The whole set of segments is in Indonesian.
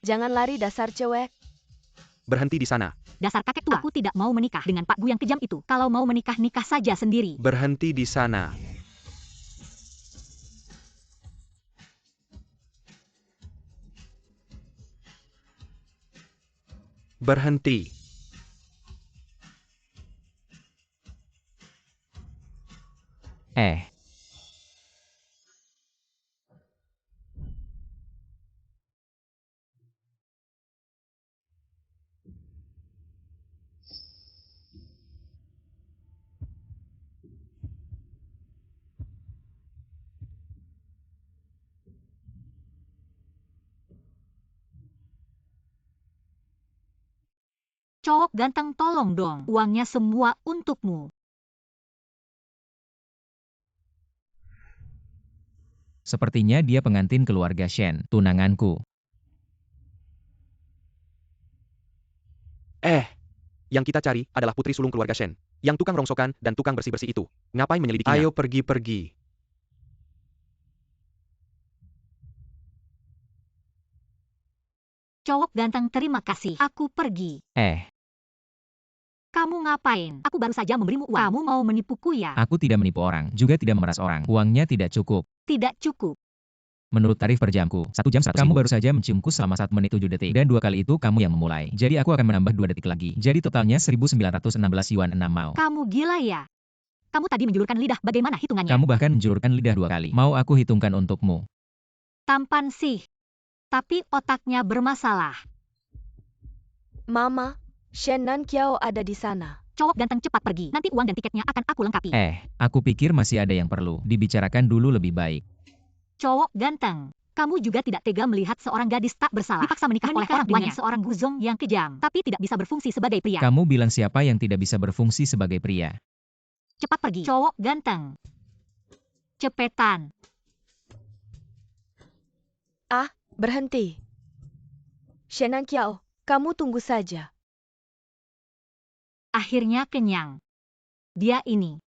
Jangan lari dasar cewek. Berhenti di sana. Dasar kakek tua. Aku tidak mau menikah dengan Pak Gu yang kejam itu. Kalau mau menikah, nikah saja sendiri. Berhenti di sana. Berhenti. Cowok ganteng, tolong dong. Uangnya semua untukmu. Sepertinya dia pengantin keluarga Shen, tunanganku. Yang kita cari adalah putri sulung keluarga Shen. Yang tukang rongsokan dan tukang bersih-bersih itu. Ngapain menyelidikinya? Ayo pergi-pergi. Cowok ganteng, terima kasih. Aku pergi. Kamu ngapain? Aku baru saja memberimu uang. Kamu mau menipuku ya? Aku tidak menipu orang, juga tidak memeras orang. Uangnya tidak cukup. Tidak cukup. Menurut tarif per jamku, 1 jam 100 ribu. Kamu baru saja menciumku selama 1 menit 7 detik. Dan 2 kali itu kamu yang memulai. Jadi aku akan menambah 2 detik lagi. Jadi totalnya 1916 yuan 6 mau. Kamu gila ya? Kamu tadi menjulurkan lidah, bagaimana hitungannya? Kamu bahkan menjulurkan lidah 2 kali. Mau aku hitungkan untukmu? Tampan sih. Tapi otaknya bermasalah. Mama, Shen dan Kiao ada di sana. Cowok ganteng, cepat pergi. Nanti uang dan tiketnya akan aku lengkapi. Aku pikir masih ada yang perlu dibicarakan dulu lebih baik. Cowok ganteng, kamu juga tidak tega melihat seorang gadis tak bersalah dipaksa menikah oleh orang tuanya, seorang guzong yang kejam, tapi tidak bisa berfungsi sebagai pria. Kamu bilang siapa yang tidak bisa berfungsi sebagai pria? Cepat pergi. Cowok ganteng. Cepetan. Berhenti. Shen dan Kiao, kamu tunggu saja. Akhirnya kenyang. Dia ini.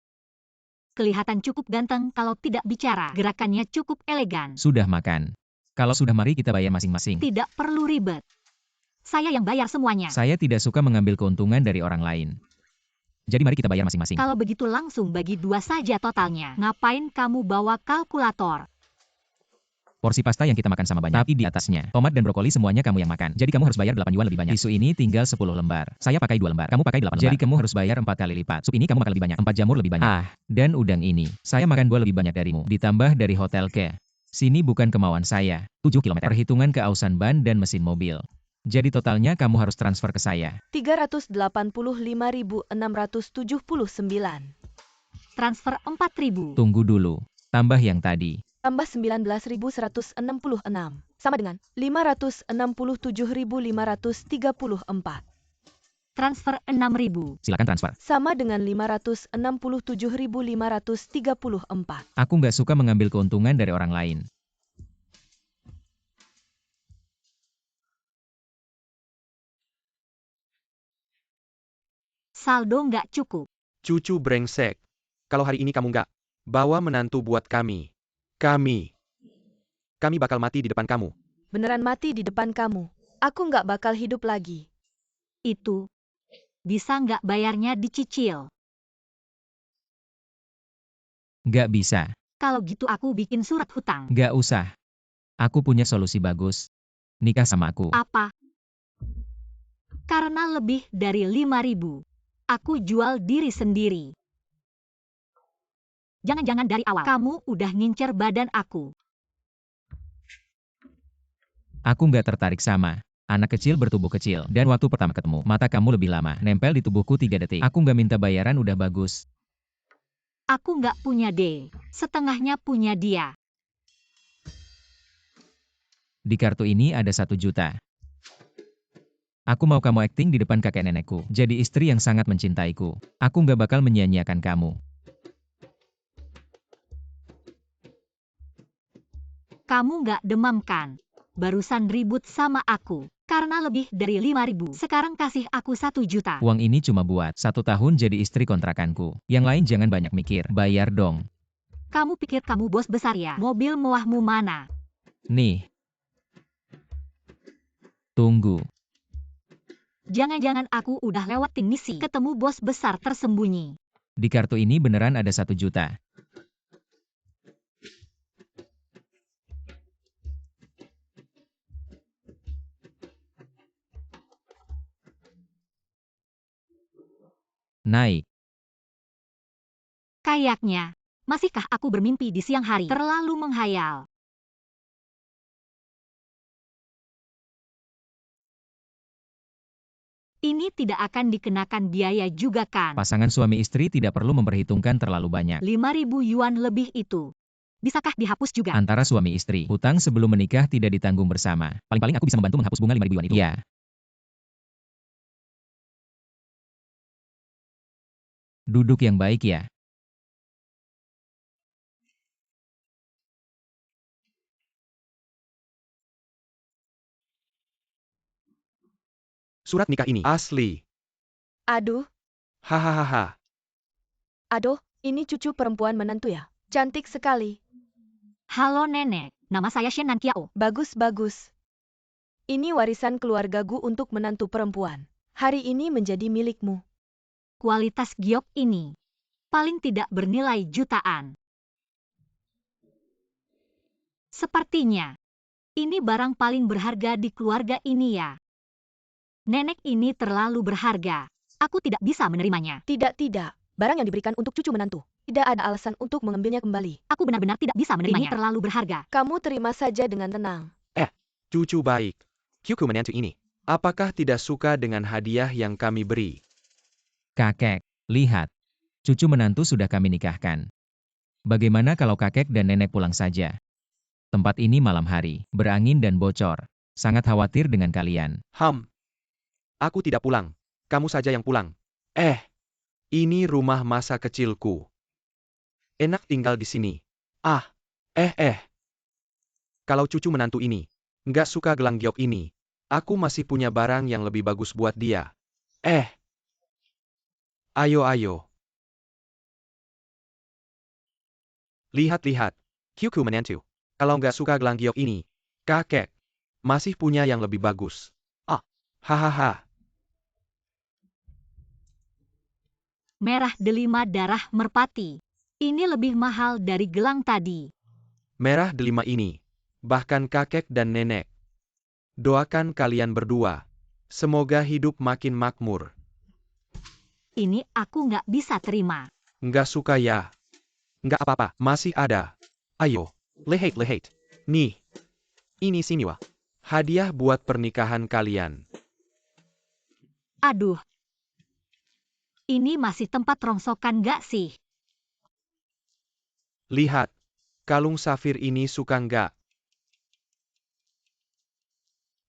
Kelihatan cukup ganteng kalau tidak bicara. Gerakannya cukup elegan. Sudah makan. Kalau sudah, mari kita bayar masing-masing. Tidak perlu ribet. Saya yang bayar semuanya. Saya tidak suka mengambil keuntungan dari orang lain. Jadi mari kita bayar masing-masing. Kalau begitu langsung bagi 2 saja totalnya. Ngapain kamu bawa kalkulator? Porsi pasta yang kita makan sama banyak, tapi di atasnya tomat dan brokoli semuanya kamu yang makan. Jadi kamu harus bayar 8 yuan lebih banyak. Tisu ini tinggal 10 lembar. Saya pakai 2 lembar, kamu pakai 8 lembar. Jadi kamu harus bayar 4 kali lipat. Sup ini kamu makan lebih banyak, 4 jamur lebih banyak. Dan udang ini, saya makan 2 lebih banyak darimu. Ditambah dari hotel ke sini bukan kemauan saya. 7 km. Perhitungan keausan ban dan mesin mobil. Jadi totalnya kamu harus transfer ke saya. 385.679. Transfer 4.000. Tunggu dulu. Tambah yang tadi. Tambah 19.166. Sama dengan 567.534. Transfer 6.000. Silakan transfer. Sama dengan 567.534. Aku nggak suka mengambil keuntungan dari orang lain. Saldo nggak cukup. Cucu brengsek. Kalau hari ini kamu nggak bawa menantu buat kami bakal mati di depan kamu. Beneran mati di depan kamu. Aku nggak bakal hidup lagi. Itu. Bisa nggak bayarnya dicicil? Nggak bisa. Kalau gitu aku bikin surat hutang. Nggak usah. Aku punya solusi bagus. Nikah sama aku. Apa? Karena lebih dari 5.000. Aku jual diri sendiri. Jangan-jangan dari awal kamu udah ngincer badan aku. Aku nggak tertarik sama anak kecil bertubuh kecil. Dan waktu pertama ketemu, mata kamu lebih lama. Nempel di tubuhku 3 detik. Aku nggak minta bayaran, udah bagus. Aku nggak punya D. Setengahnya punya dia. Di kartu ini ada 1 juta. Aku mau kamu akting di depan kakek nenekku. Jadi istri yang sangat mencintaiku. Aku nggak bakal menyia-nyiakan kamu. Kamu nggak demam kan? Barusan ribut sama aku. Karena lebih dari 5.000. Sekarang kasih aku 1 juta. Uang ini cuma buat 1 tahun jadi istri kontrakanku. Yang lain jangan banyak mikir. Bayar dong. Kamu pikir kamu bos besar ya? Mobil mewahmu mana? Nih. Tunggu. Jangan-jangan aku udah lewatin misi ketemu bos besar tersembunyi. Di kartu ini beneran ada 1 juta. Naik. Kayaknya, masihkah aku bermimpi di siang hari? Terlalu menghayal. Ini tidak akan dikenakan biaya juga kan? Pasangan suami istri tidak perlu memperhitungkan terlalu banyak. 5.000 yuan lebih itu. Bisakah dihapus juga? Antara suami istri, hutang sebelum menikah tidak ditanggung bersama. Paling-paling aku bisa membantu menghapus bunga 5.000 yuan itu. Ya. Duduk yang baik ya. Surat nikah ini asli. Aduh, Hahaha. aduh, ini cucu perempuan menantu ya? Cantik sekali. Halo nenek, nama saya Shen Nankiao. Bagus, bagus. Ini warisan keluargaku untuk menantu perempuan. Hari ini menjadi milikmu. Kualitas giok ini paling tidak bernilai jutaan. Sepertinya, ini barang paling berharga di keluarga ini ya. Nenek ini terlalu berharga. Aku tidak bisa menerimanya. Tidak, tidak. Barang yang diberikan untuk cucu menantu. Tidak ada alasan untuk mengambilnya kembali. Aku benar-benar tidak bisa menerimanya. Ini terlalu berharga. Kamu terima saja dengan tenang. Cucu baik. Kyuku menantu ini. Apakah tidak suka dengan hadiah yang kami beri? Kakek, lihat. Cucu menantu sudah kami nikahkan. Bagaimana kalau kakek dan nenek pulang saja? Tempat ini malam hari, berangin dan bocor. Sangat khawatir dengan kalian. Aku tidak pulang. Kamu saja yang pulang. Ini rumah masa kecilku. Enak tinggal di sini. Kalau cucu menantu ini nggak suka gelang giok ini, aku masih punya barang yang lebih bagus buat dia. Ayo. Lihat-lihat. Kyuku menantu. Kalau nggak suka gelang giok ini, kakek masih punya yang lebih bagus. Hahaha. Merah delima darah merpati. Ini lebih mahal dari gelang tadi. Merah delima ini. Bahkan kakek dan nenek. Doakan kalian berdua. Semoga hidup makin makmur. Ini aku nggak bisa terima. Nggak suka ya? Nggak apa-apa, masih ada. Ayo, lehet. Nih. Ini sini wah. Hadiah buat pernikahan kalian. Aduh. Ini masih tempat rongsokan nggak sih? Lihat. Kalung safir ini suka nggak?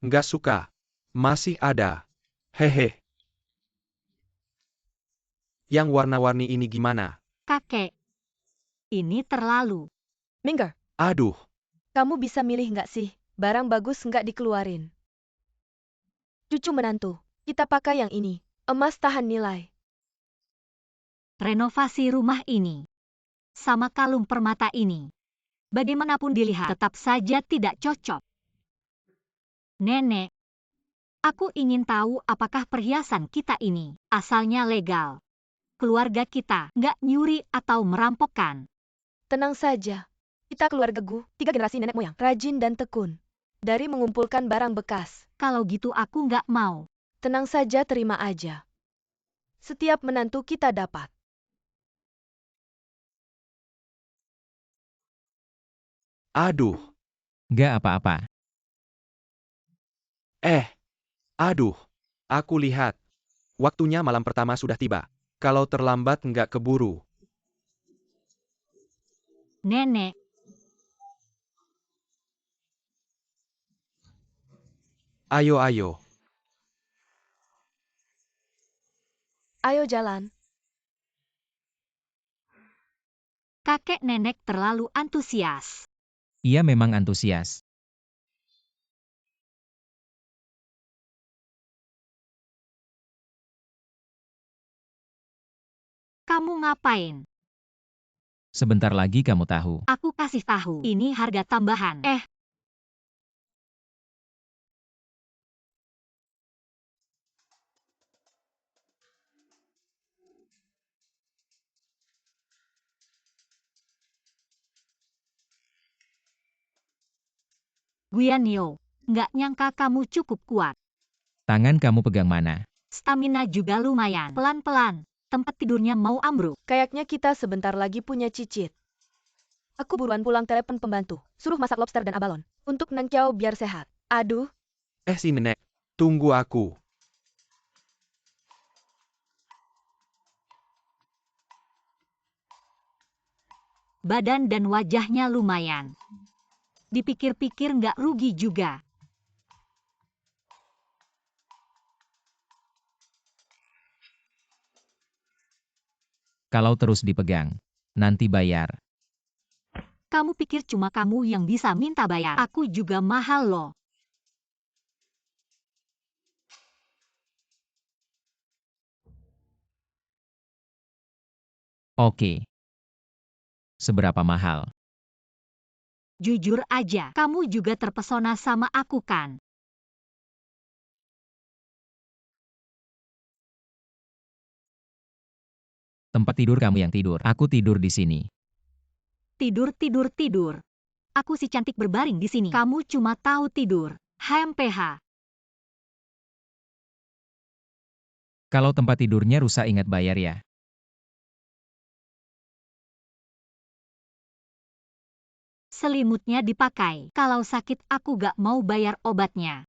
Nggak suka. Masih ada. Hehe. Yang warna-warni ini gimana? Kakek. Ini terlalu. Mingger, Aduh. kamu bisa milih nggak sih? Barang bagus nggak dikeluarin. Cucu menantu, kita pakai yang ini. Emas tahan nilai. Renovasi rumah ini. Sama kalung permata ini. Bagaimanapun dilihat tetap saja tidak cocok. Nenek. Aku ingin tahu apakah perhiasan kita ini asalnya legal. Keluarga kita nggak nyuri atau merampokkan. Tenang saja. Kita keluargaku, 3 generasi nenek moyang, rajin dan tekun. Dari mengumpulkan barang bekas. Kalau gitu aku nggak mau. Tenang saja, terima aja. Setiap menantu kita dapat. Aduh. Gak apa-apa. Aduh. Aku lihat. Waktunya malam pertama sudah tiba. Kalau terlambat nggak keburu. Nenek. Ayo. Ayo jalan. Kakek nenek terlalu antusias. Ia memang antusias. Kamu ngapain? Sebentar lagi kamu tahu. Aku kasih tahu. Ini harga tambahan. Guanyo, nggak nyangka kamu cukup kuat. Tangan kamu pegang mana? Stamina juga lumayan. Pelan-pelan, tempat tidurnya mau ambruk. Kayaknya kita sebentar lagi punya cicit. Aku buruan pulang telepon pembantu. Suruh masak lobster dan abalon. Untuk Nang Kiao biar sehat. Aduh, Si nenek, tunggu aku. Badan dan wajahnya lumayan. Dipikir-pikir nggak rugi juga. Kalau terus dipegang, nanti bayar. Kamu pikir cuma kamu yang bisa minta bayar? Aku juga mahal loh. Oke. Seberapa mahal? Jujur aja, kamu juga terpesona sama aku kan? Tempat tidur kamu yang tidur. Aku tidur di sini. Tidur, tidur, tidur. Aku si cantik berbaring di sini. Kamu cuma tahu tidur. HMPH. Kalau tempat tidurnya rusak ingat bayar ya. Selimutnya dipakai. Kalau sakit aku gak mau bayar obatnya.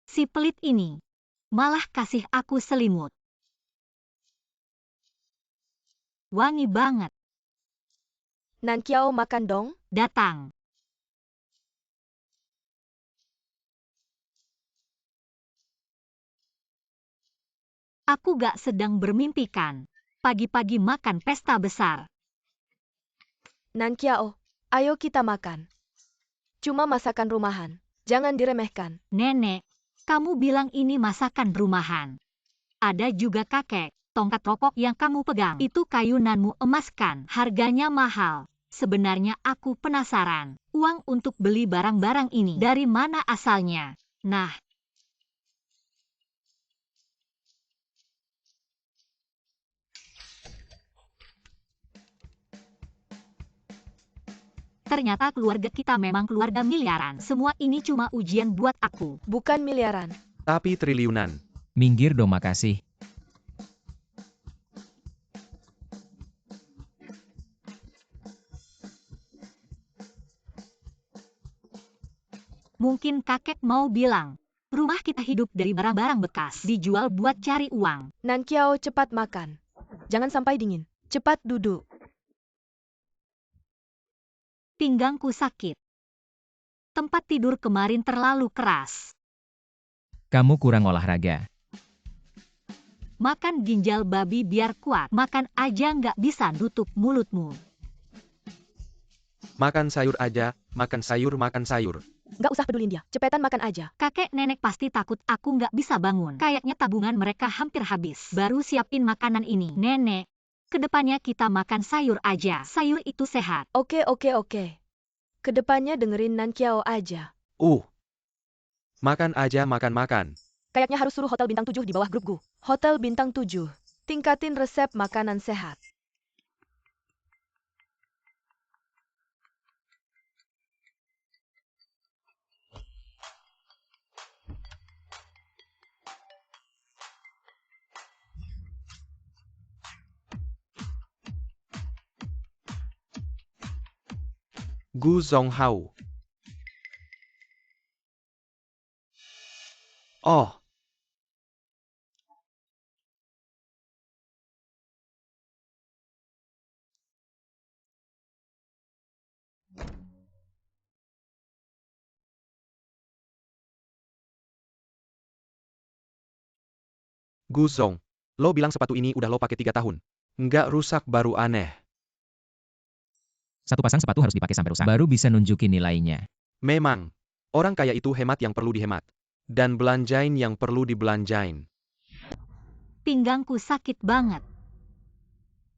Si pelit ini malah kasih aku selimut. Wangi banget. Nang Kiao makan dong. Datang. Aku gak sedang bermimpi kan. Pagi-pagi makan pesta besar. Nang Kiao, ayo kita makan. Cuma masakan rumahan. Jangan diremehkan. Nenek, kamu bilang ini masakan rumahan. Ada juga kakek, tongkat rokok yang kamu pegang. Itu kayunanmu emas kan? Harganya mahal. Sebenarnya aku penasaran. Uang untuk beli barang-barang ini dari mana asalnya? Nah, ternyata keluarga kita memang keluarga miliaran. Semua ini cuma ujian buat aku. Bukan miliaran. Tapi triliunan. Minggir dong makasih. Mungkin kakek mau bilang, rumah kita hidup dari barang-barang bekas. Dijual buat cari uang. Nang Kiao cepat makan. Jangan sampai dingin. Cepat duduk. Pinggangku sakit. Tempat tidur kemarin terlalu keras. Kamu kurang olahraga. Makan ginjal babi biar kuat. Makan aja nggak bisa nutup mulutmu. Makan sayur aja, makan sayur, makan sayur. Nggak usah pedulin dia. Cepetan makan aja. Kakek nenek pasti takut aku nggak bisa bangun. Kayaknya tabungan mereka hampir habis. Baru siapin makanan ini. Nenek, kedepannya kita makan sayur aja. Sayur itu sehat. Oke. Kedepannya dengerin Nang Kiao aja. Makan aja, makan. Kayaknya harus suruh Hotel Bintang 7 di bawah grup Gu. Hotel Bintang 7. Tingkatin resep makanan sehat. Gu Zonghao. Oh, Gu Zong. Lo bilang sepatu ini udah lo pakai 3 tahun. Nggak rusak baru aneh. Satu pasang sepatu harus dipakai sampai rusak. Baru bisa nunjukin nilainya. Memang. Orang kaya itu hemat yang perlu dihemat. Dan belanjain yang perlu dibelanjain. Pinggangku sakit banget.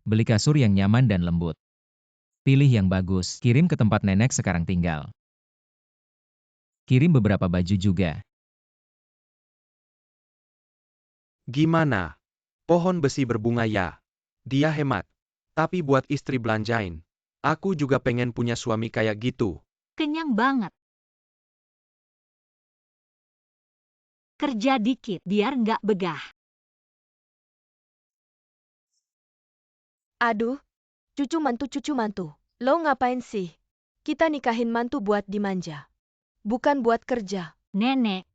Beli kasur yang nyaman dan lembut. Pilih yang bagus. Kirim ke tempat nenek sekarang tinggal. Kirim beberapa baju juga. Gimana? Pohon besi berbunga ya. Dia hemat. Tapi buat istri belanjain. Aku juga pengen punya suami kayak gitu. Kenyang banget. Kerja dikit biar nggak begah. Aduh, cucu mantu. Lo ngapain sih? Kita nikahin mantu buat dimanja. Bukan buat kerja. Nenek,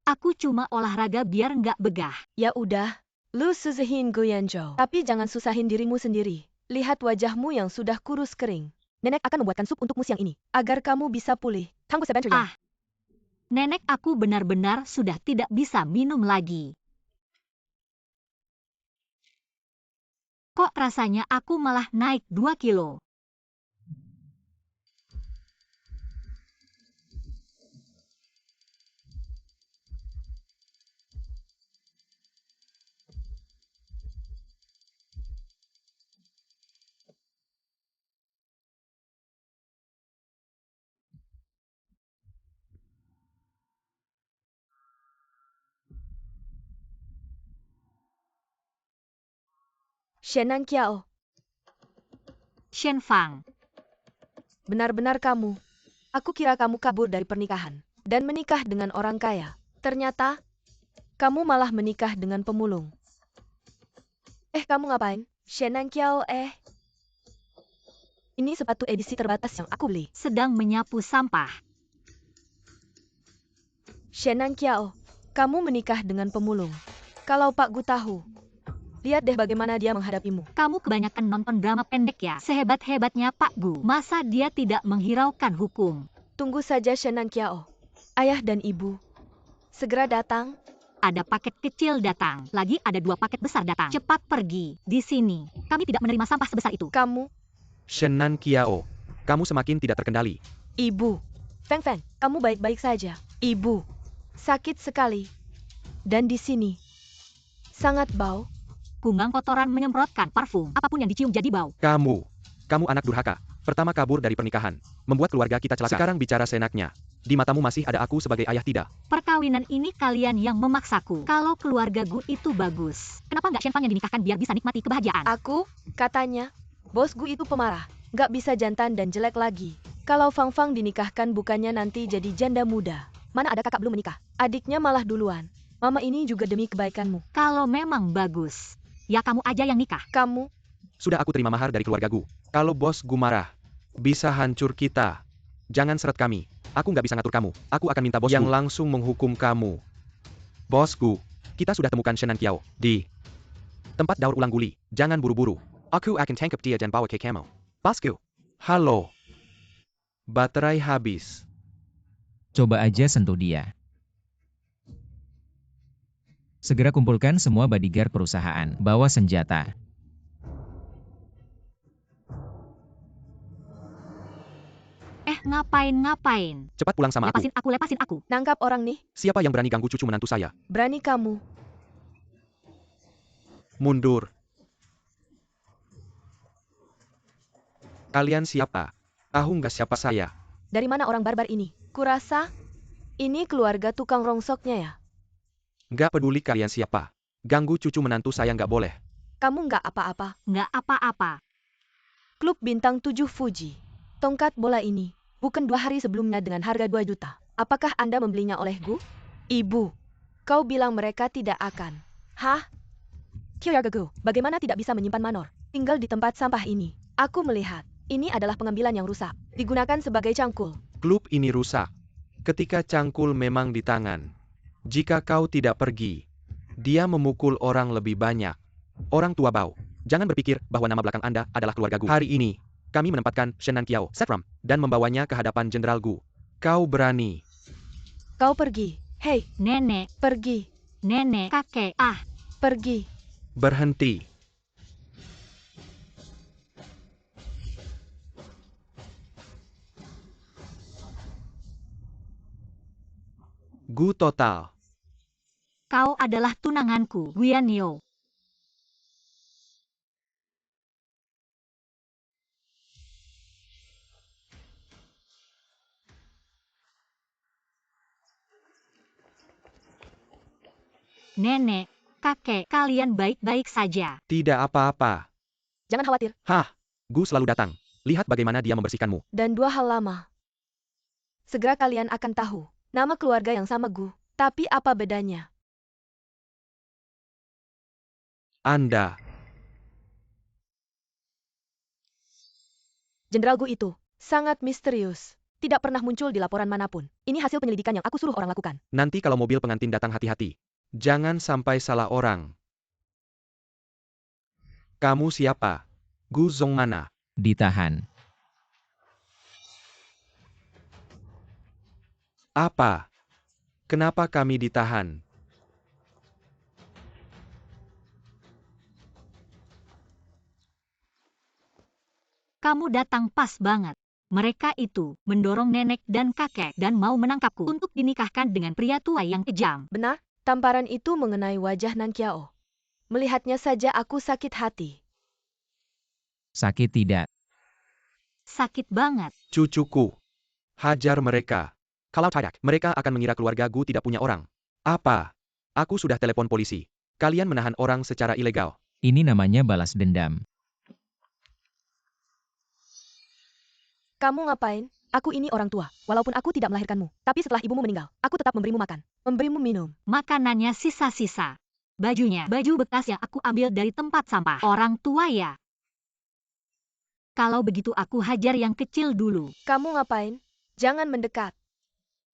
aku cuma olahraga biar nggak begah. Ya udah, lu susahin Guyanjo. Tapi jangan susahin dirimu sendiri. Lihat wajahmu yang sudah kurus kering. Nenek akan membuatkan sup untukmu siang ini, agar kamu bisa pulih. Tangguh sebentar ya. Ah, nenek aku benar-benar sudah tidak bisa minum lagi. Kok rasanya aku malah naik 2 kilo? Shenan Kiao, Shen Fang, benar-benar kamu. Aku kira kamu kabur dari pernikahan dan menikah dengan orang kaya. Ternyata, kamu malah menikah dengan pemulung. Kamu ngapain? Shenan Kiao, Ini sepatu edisi terbatas yang aku beli. sedang menyapu sampah. Shenan Kiao, kamu menikah dengan pemulung. Kalau Pak Gu tahu, lihat deh bagaimana dia menghadapimu. Kamu kebanyakan nonton drama pendek ya? Sehebat-hebatnya Pak Gu, masa dia tidak menghiraukan hukum? Tunggu saja Shenan Kiao. Ayah dan ibu, segera datang. Ada paket kecil datang, lagi ada 2 paket besar datang. Cepat pergi, di sini. Kami tidak menerima sampah sebesar itu. Kamu, Shenan Kiao, kamu semakin tidak terkendali. ibu. Feng Feng, kamu baik-baik saja. Ibu, sakit sekali. Dan di sini, sangat bau. Kumbang kotoran menyemprotkan parfum. Apapun yang dicium jadi bau. Kamu anak durhaka. Pertama kabur dari pernikahan. Membuat keluarga kita celaka. Sekarang bicara seenaknya. Di matamu masih ada aku sebagai ayah tidak? Perkawinan ini kalian yang memaksaku. Kalau keluarga Gu itu bagus, kenapa nggak Shen Fang yang dinikahkan biar bisa nikmati kebahagiaan? Aku, katanya, bos Gu itu pemarah. Nggak bisa jantan dan jelek lagi. Kalau Fang Fang dinikahkan bukannya nanti jadi janda muda. Mana ada kakak belum menikah? Adiknya malah duluan. Mama ini juga demi kebaikanmu. Kalau memang bagus, ya kamu aja yang nikah. Kamu, Sudah aku terima mahar dari keluarga Gu. Kalau bos Gu marah, bisa hancur kita. Jangan seret kami. Aku nggak bisa ngatur kamu. Aku akan minta bos yang langsung menghukum kamu. Bos Gu, kita sudah temukan Shenan Kiao di tempat daur ulang guli. Jangan buru-buru. Aku akan tangkap dia dan bawa ke kamu. Bosku. Halo. Baterai habis. Coba aja sentuh dia. Segera kumpulkan semua bodyguard perusahaan. Bawa senjata. Ngapain? Cepat pulang sama aku. Lepasin aku. nangkap orang nih. Siapa yang berani ganggu cucu menantu saya? Berani kamu. Mundur. Kalian siapa? Tahu nggak siapa saya? Dari mana orang barbar ini? Kurasa, ini keluarga tukang rongsoknya ya. Nggak peduli kalian siapa. Ganggu cucu menantu saya nggak boleh. Kamu nggak apa-apa. Nggak apa-apa. Klub Bintang 7 Fuji. Tongkat bola ini, bukan 2 hari sebelumnya dengan harga 2 juta. Apakah Anda membelinya oleh Gu? Ibu, kau bilang mereka tidak akan. Hah? Kyogagagu, bagaimana tidak bisa menyimpan manor? Tinggal di tempat sampah ini. Aku melihat, ini adalah pengambilan yang rusak. Digunakan sebagai cangkul. Klub ini rusak. Ketika cangkul memang di tangan. Jika kau tidak pergi, dia memukul orang lebih banyak. Orang tua bau. Jangan berpikir bahwa nama belakang Anda adalah keluarga Gu. Hari ini, kami menempatkan Shenan Kiao Setram dan membawanya ke hadapan Jenderal Gu. Kau berani. Kau pergi. Hei, Nenek, pergi. nenek, kakek, Pergi. Berhenti. Gu total. kau adalah tunanganku, Guyanyo. Nenek, Kakek, kalian baik-baik saja. Tidak apa-apa. Jangan khawatir. Hah, Gu selalu datang. Lihat bagaimana dia membersihkanmu. Dan dua hal lama. Segera kalian akan tahu. Nama keluarga yang sama Gu. Tapi apa bedanya? Anda. Jenderal Gu itu sangat misterius. Tidak pernah muncul di laporan manapun. Ini hasil penyelidikan yang aku suruh orang lakukan. Nanti kalau mobil pengantin datang hati-hati. Jangan sampai salah orang. Kamu siapa? Gu Zong mana? Ditahan. Apa? Kenapa kami ditahan? Kamu datang pas banget. Mereka itu mendorong nenek dan kakek dan mau menangkapku untuk dinikahkan dengan pria tua yang kejam. Benar, tamparan itu mengenai wajah Nan Kiao. Melihatnya saja aku sakit hati. Sakit tidak. Sakit banget. Cucuku. Hajar mereka. Kalau tidak, mereka akan mengira keluarga Gu tidak punya orang. Apa? Aku sudah telepon polisi. Kalian menahan orang secara ilegal. Ini namanya balas dendam. Kamu ngapain? Aku ini orang tua. Walaupun aku tidak melahirkanmu. Tapi setelah ibumu meninggal, aku tetap memberimu makan. Memberimu minum. Makanannya sisa-sisa. Bajunya, baju bekas yang aku ambil dari tempat sampah. Orang tua ya. Kalau begitu aku hajar yang kecil dulu. Kamu ngapain? Jangan mendekat.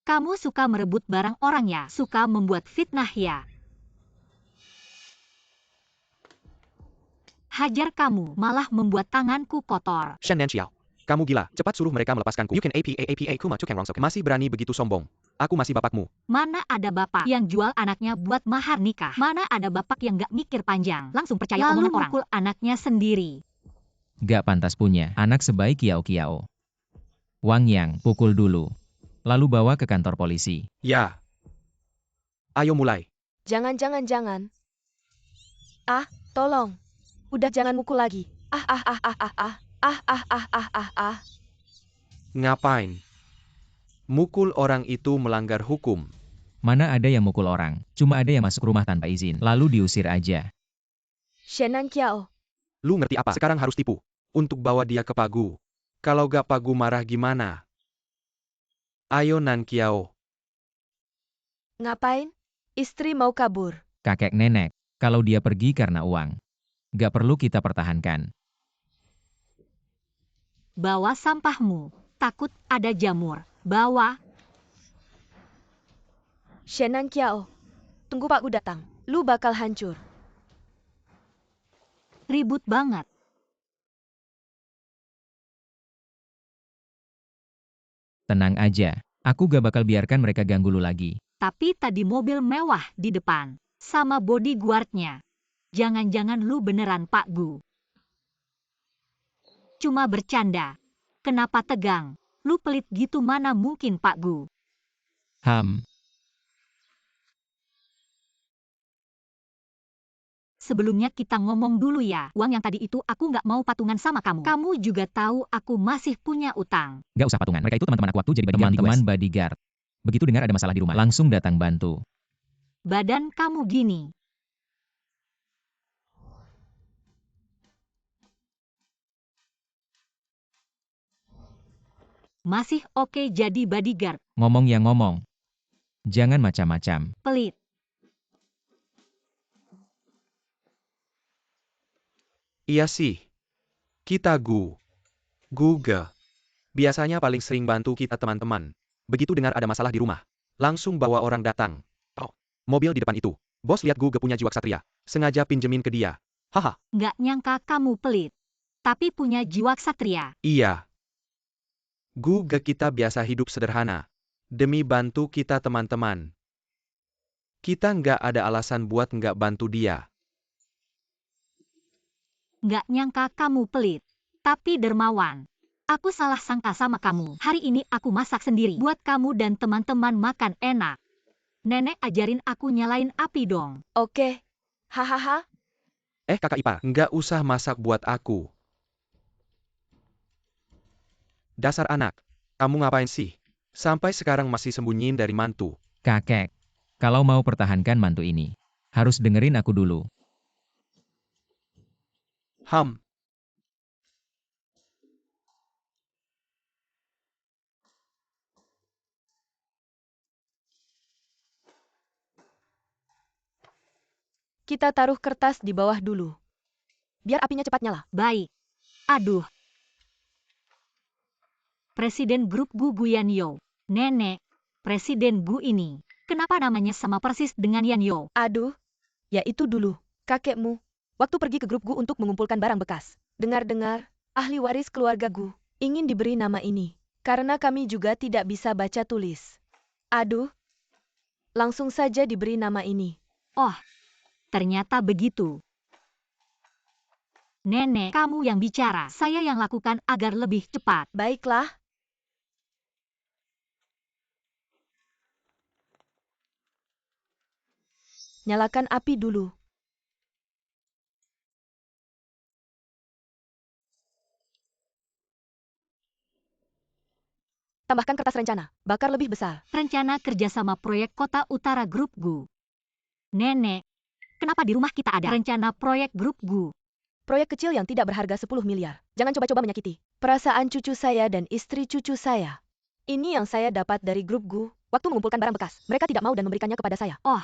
Kamu suka merebut barang orang ya? Suka membuat fitnah ya? Hajar kamu, malah membuat tanganku kotor. Shen Nanxiao. Kamu gila, cepat suruh mereka melepaskanku. You can APA kuma cukeng rongsok. Masih berani begitu sombong. Aku masih bapakmu. Mana ada bapak yang jual anaknya buat mahar nikah? Mana ada bapak yang gak mikir panjang? Langsung percaya omongan orang. Lalu mukul anaknya sendiri. Gak pantas punya anak sebaik Kiao Kiao. Wang Yang, pukul dulu. Lalu bawa ke kantor polisi. Ya. Ayo mulai. Jangan. Ah, tolong. Udah jangan mukul lagi. Ngapain? Mukul orang itu melanggar hukum. Mana ada yang mukul orang, cuma ada yang masuk rumah tanpa izin, lalu diusir aja. Shen Nan Kiao. Lu ngerti apa? Sekarang harus tipu. Untuk bawa dia ke Pagu. Kalau gak Pagu marah gimana? Ayo Nan Kiao. Ngapain? Istri mau kabur. Kakek nenek, kalau dia pergi karena uang, gak perlu kita pertahankan. Bawa sampahmu. Takut ada jamur. Bawa. Shen Nan Kiao. Tunggu Pak Gu datang. Lu bakal hancur. Ribut banget. Tenang aja, aku gak bakal biarkan mereka ganggu lu lagi. Tapi tadi mobil mewah di depan. Sama bodyguardnya. Jangan-jangan lu beneran Pak Gu. Cuma bercanda. Kenapa tegang? Lu pelit gitu mana mungkin Pak Gu. Sebelumnya kita ngomong dulu ya. Uang yang tadi itu aku nggak mau patungan sama kamu. Kamu juga tahu aku masih punya utang. Gak usah patungan, mereka itu teman-teman aku waktu jadi bodyguard. Teman-teman bodyguard. Begitu dengar ada masalah di rumah, langsung datang bantu. Badan kamu gini. Masih oke jadi bodyguard. Ngomong yang ngomong. Jangan macam-macam. Pelit. Iya sih. Kita Guga. Biasanya paling sering bantu kita teman-teman. Begitu dengar ada masalah di rumah, langsung bawa orang datang. Oh, mobil di depan itu. Bos lihat Guga punya jiwa ksatria. Sengaja pinjemin ke dia. Haha. Nggak nyangka kamu pelit. Tapi punya jiwa ksatria. Iya. Guga kita biasa hidup sederhana. Demi bantu kita teman-teman. Kita nggak ada alasan buat nggak bantu dia. Nggak nyangka kamu pelit. Tapi dermawan. Aku salah sangka sama kamu. Hari ini aku masak sendiri. Buat kamu dan teman-teman makan enak. Nenek ajarin aku nyalain api dong. Oke. Hahaha. Kakak ipar, nggak usah masak buat aku. Dasar anak. Kamu ngapain sih? Sampai sekarang masih sembunyiin dari mantu. Kakek, kalau mau pertahankan mantu ini, Harus dengerin aku dulu. Ham. Kita taruh kertas di bawah dulu. Biar apinya cepat nyala. Baik. Aduh. Presiden grup Gu Guyan Yo. Nenek, presiden Gu ini. Kenapa namanya sama persis dengan Yan Yo? Aduh, ya itu dulu. Kakekmu. Waktu pergi ke grup Gu untuk mengumpulkan barang bekas. Dengar-dengar, ahli waris keluarga Gu ingin diberi nama ini. Karena kami juga tidak bisa baca tulis. Aduh, langsung saja diberi nama ini. Oh, ternyata begitu. Nenek, kamu yang bicara. Saya yang lakukan agar lebih cepat. Baiklah. Nyalakan api dulu. Tambahkan kertas rencana. Bakar lebih besar. Rencana kerjasama proyek Kota Utara Grup Gu. Nenek, kenapa di rumah kita ada rencana proyek Grup Gu? Proyek kecil yang tidak berharga 10 miliar. Jangan coba-coba menyakiti perasaan cucu saya dan istri cucu saya. Ini yang saya dapat dari grup Gu waktu mengumpulkan barang bekas. Mereka tidak mau dan memberikannya kepada saya. Oh.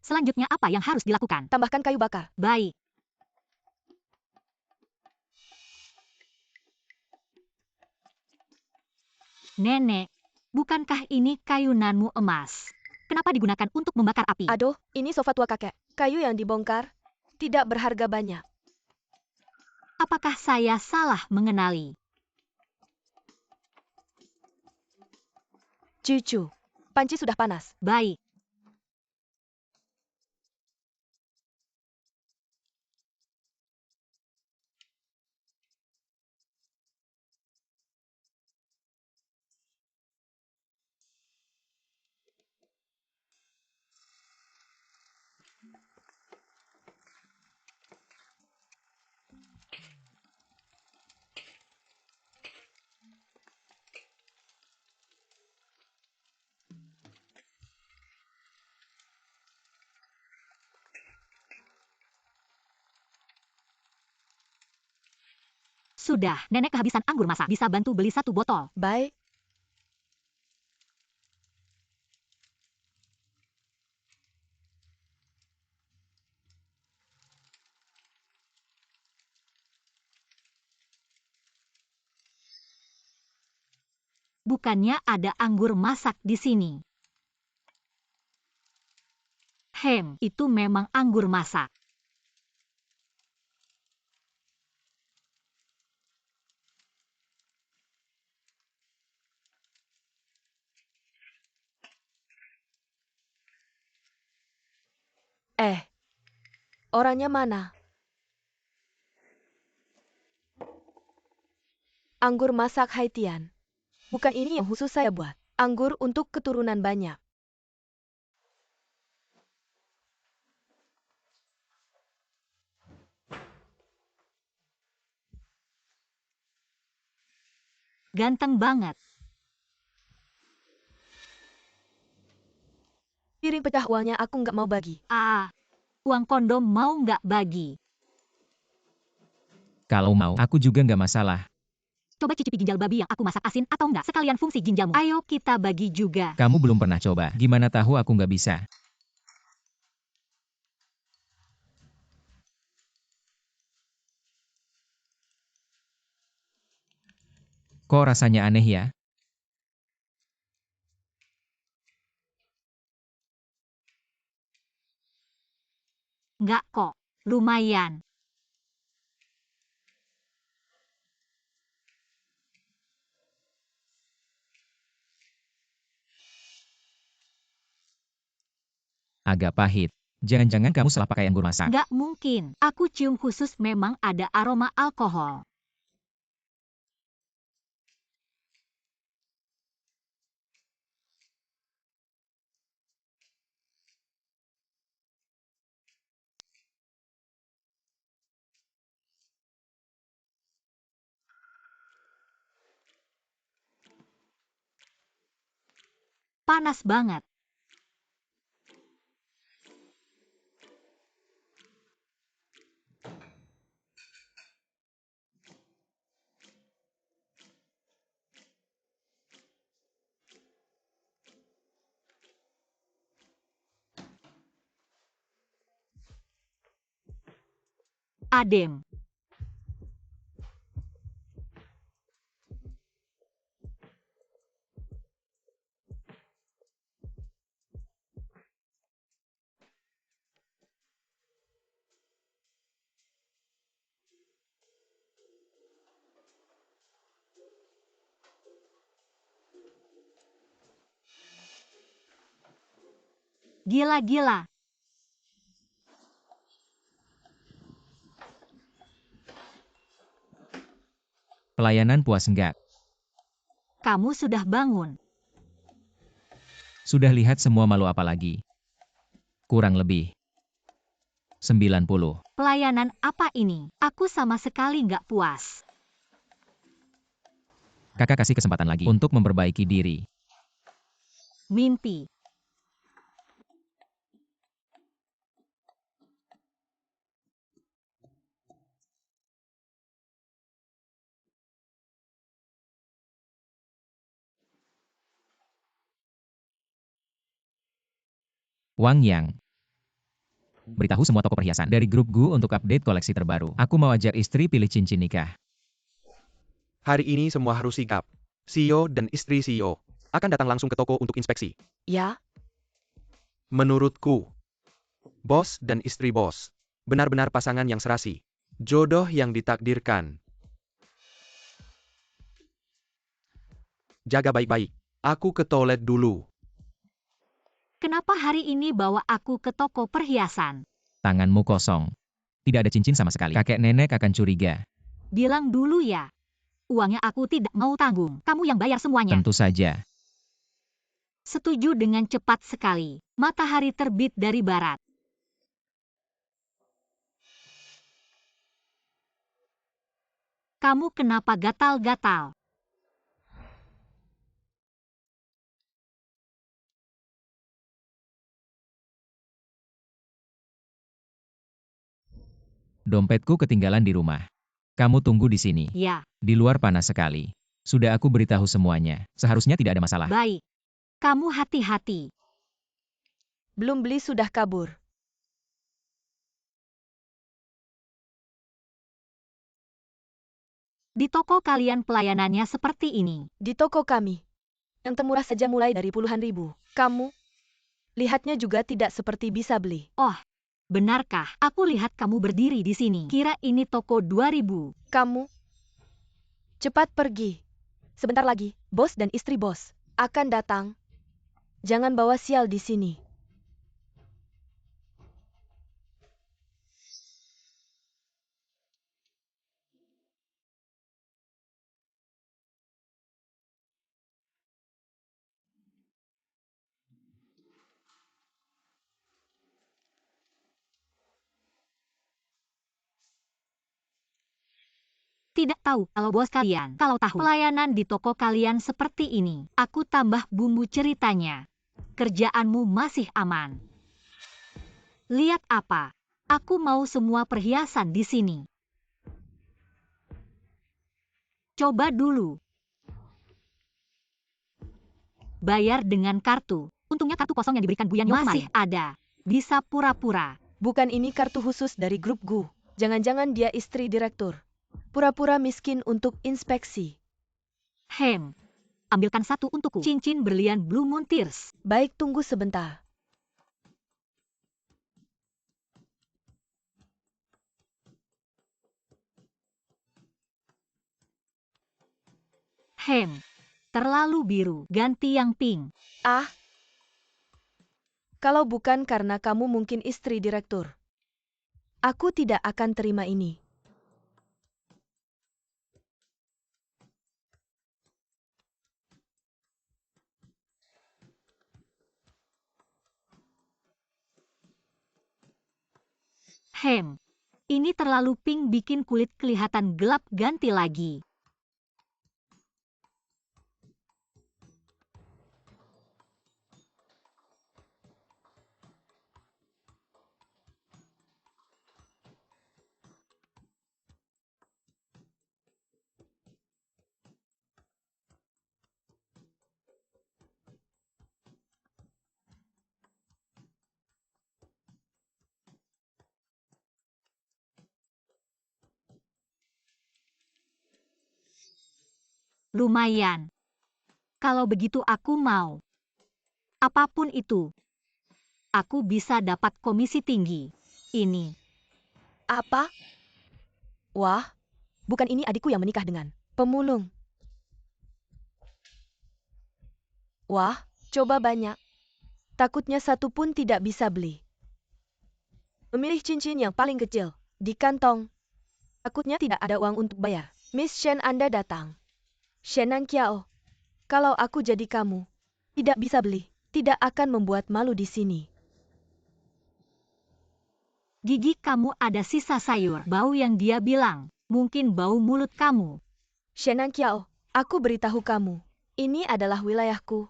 Selanjutnya apa yang harus dilakukan? Tambahkan kayu bakar. Baik. Nenek, bukankah ini kayunanmu emas? Kenapa digunakan untuk membakar api? Aduh, ini sofa tua kakek. Kayu yang dibongkar tidak berharga banyak. Apakah saya salah mengenali? Cucu, panci sudah panas. Baik. Sudah, nenek kehabisan anggur masak. Bisa bantu beli 1 botol. Baik. Bukannya ada anggur masak di sini. Itu memang anggur masak. Orangnya mana? Anggur masak Haitian. Bukan ini yang khusus saya buat. Anggur untuk keturunan banyak. Ganteng banget. Piring pecah uangnya aku nggak mau bagi. Uang kondom mau nggak bagi? Kalau mau, aku juga nggak masalah. Coba cicipi ginjal babi yang aku masak asin atau enggak? Sekalian fungsi ginjalmu. Ayo kita bagi juga. Kamu belum pernah coba. Gimana tahu aku nggak bisa? Kok rasanya aneh ya? Nggak kok. Lumayan. Agak pahit. Jangan-jangan kamu salah pakai anggur masak. Nggak mungkin. Aku cium khusus memang ada aroma alkohol. Panas banget. Adem. Gila-gila. Pelayanan puas enggak? Kamu sudah bangun. Sudah lihat semua malu apa lagi? Kurang lebih 90. Pelayanan apa ini? Aku sama sekali nggak puas. Kakak kasih kesempatan lagi untuk memperbaiki diri. Mimpi. Wang Yang. Beritahu semua toko perhiasan dari grup Gu untuk update koleksi terbaru. Aku mau ajak istri pilih cincin nikah. Hari ini semua harus sigap. CEO dan istri CEO akan datang langsung ke toko untuk inspeksi. Ya, Menurutku, bos dan istri bos benar-benar pasangan yang serasi. Jodoh yang ditakdirkan. Jaga baik-baik. Aku ke toilet dulu. Kenapa hari ini bawa aku ke toko perhiasan? Tanganmu kosong. Tidak ada cincin sama sekali. Kakek nenek akan curiga. Bilang dulu ya. Uangnya aku tidak mau tanggung. Kamu yang bayar semuanya. Tentu saja. Setuju dengan cepat sekali. Matahari terbit dari barat. Kamu kenapa gatal-gatal? Dompetku ketinggalan di rumah. Kamu tunggu di sini. Ya, Di luar panas sekali. Sudah aku beritahu semuanya. Seharusnya tidak ada masalah. baik. Kamu hati-hati. belum beli sudah kabur. Di toko kalian pelayanannya seperti ini. Di toko kami. Yang termurah saja mulai dari puluhan ribu. Kamu? Lihatnya juga tidak seperti bisa beli. Oh, benarkah? Aku lihat kamu berdiri di sini. Kira ini toko 2000. Kamu? Cepat pergi. Sebentar lagi, bos dan istri bos akan datang. Jangan bawa sial di sini. Tidak tahu kalau bos kalian. Kalau tahu pelayanan di toko kalian seperti ini. Aku tambah bumbu ceritanya. Kerjaanmu masih aman. Lihat apa? Aku mau semua perhiasan di sini. Coba dulu. Bayar dengan kartu. Untungnya kartu kosong yang diberikan Bu Yanyo masih ada. Bisa pura-pura. Bukan ini kartu khusus dari grup Gu. Jangan-jangan dia istri direktur. Pura-pura miskin untuk inspeksi. Ambilkan satu untukku. Cincin berlian Blue Moon Tears. Baik, tunggu sebentar. Terlalu biru. Ganti yang pink. Ah, kalau bukan karena kamu mungkin istri direktur, aku tidak akan terima ini. Ini terlalu pink bikin kulit kelihatan gelap, ganti lagi. Lumayan. Kalau begitu aku mau. Apapun itu. Aku bisa dapat komisi tinggi. Ini. Apa? Wah, bukan ini adikku yang menikah dengan pemulung. Wah, coba banyak. Takutnya satu pun tidak bisa beli. Memilih cincin yang paling kecil di kantong. Takutnya tidak ada uang untuk bayar. Miss Shen, Anda datang. Shenan Kiao, kalau aku jadi kamu, tidak bisa beli, tidak akan membuat malu di sini. Gigi kamu ada sisa sayur. Bau yang dia bilang. Mungkin bau mulut kamu. Shenan Kiao, aku beritahu kamu, ini adalah wilayahku.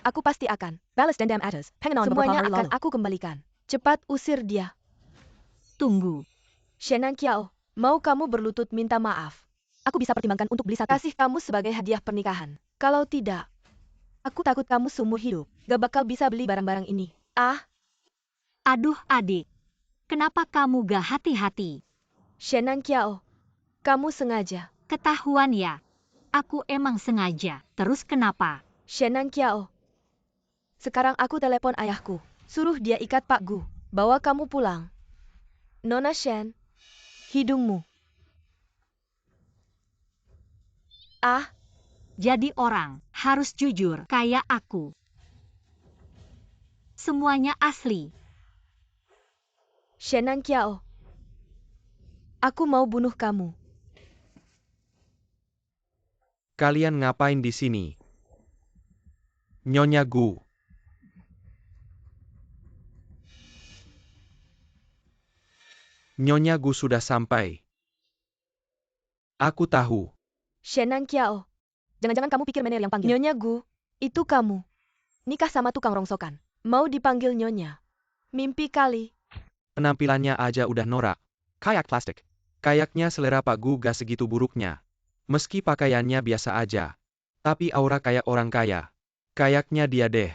Aku pasti akan balas dendam atas pengenalan semuanya akan aku kembalikan. Cepat usir dia. Tunggu. Shenan Kiao, mau kamu berlutut minta maaf? Aku bisa pertimbangkan untuk beli satu. Kasih kamu sebagai hadiah pernikahan. Kalau tidak, aku takut kamu seumur hidup gak bakal bisa beli barang-barang ini. Ah, Aduh adik. Kenapa kamu gak hati-hati? Shenan Kiao, kamu sengaja. Ketahuan ya. Aku emang sengaja. Terus kenapa? Shenan Kiao, sekarang aku telepon ayahku. Suruh dia ikat Pak Gu. Bawa kamu pulang. Nona Shen, hidungmu. Ah, Jadi orang harus jujur kayak aku. Semuanya asli. Shenan Kiao, aku mau bunuh kamu. Kalian ngapain di sini? Nyonya Gu. Nyonya Gu sudah sampai. Aku tahu. Shenan Kiao, jangan-jangan kamu pikir Mener yang panggil. Nyonya Gu, itu kamu. Nikah sama tukang rongsokan. Mau dipanggil Nyonya. Mimpi kali. Penampilannya aja udah norak. Kayak plastik. Kayaknya selera Pak Gu gak segitu buruknya. Meski pakaiannya biasa aja. Tapi aura kayak orang kaya. Kayaknya dia deh.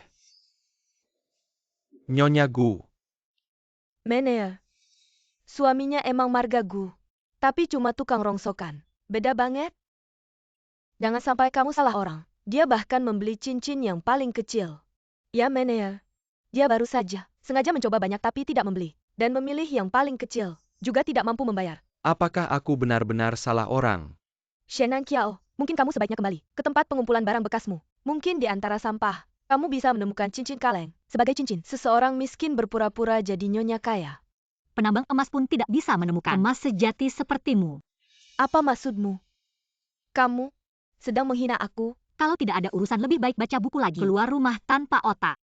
Nyonya Gu. Mener. Suaminya emang Marga Gu. Tapi cuma tukang rongsokan. Beda banget. Jangan sampai kamu salah orang. Dia bahkan membeli cincin yang paling kecil. Ya Mener. Dia baru saja sengaja mencoba banyak tapi tidak membeli. Dan memilih yang paling kecil. Juga tidak mampu membayar. Apakah aku benar-benar salah orang? Shenan Kiao, mungkin kamu sebaiknya kembali ke tempat pengumpulan barang bekasmu. Mungkin di antara sampah, kamu bisa menemukan cincin kaleng. Sebagai cincin, seseorang miskin berpura-pura jadi nyonya kaya. Penambang emas pun tidak bisa menemukan emas sejati sepertimu. Apa maksudmu? Kamu sedang menghina aku? Kalau tidak ada urusan lebih baik baca buku lagi. Keluar rumah tanpa otak.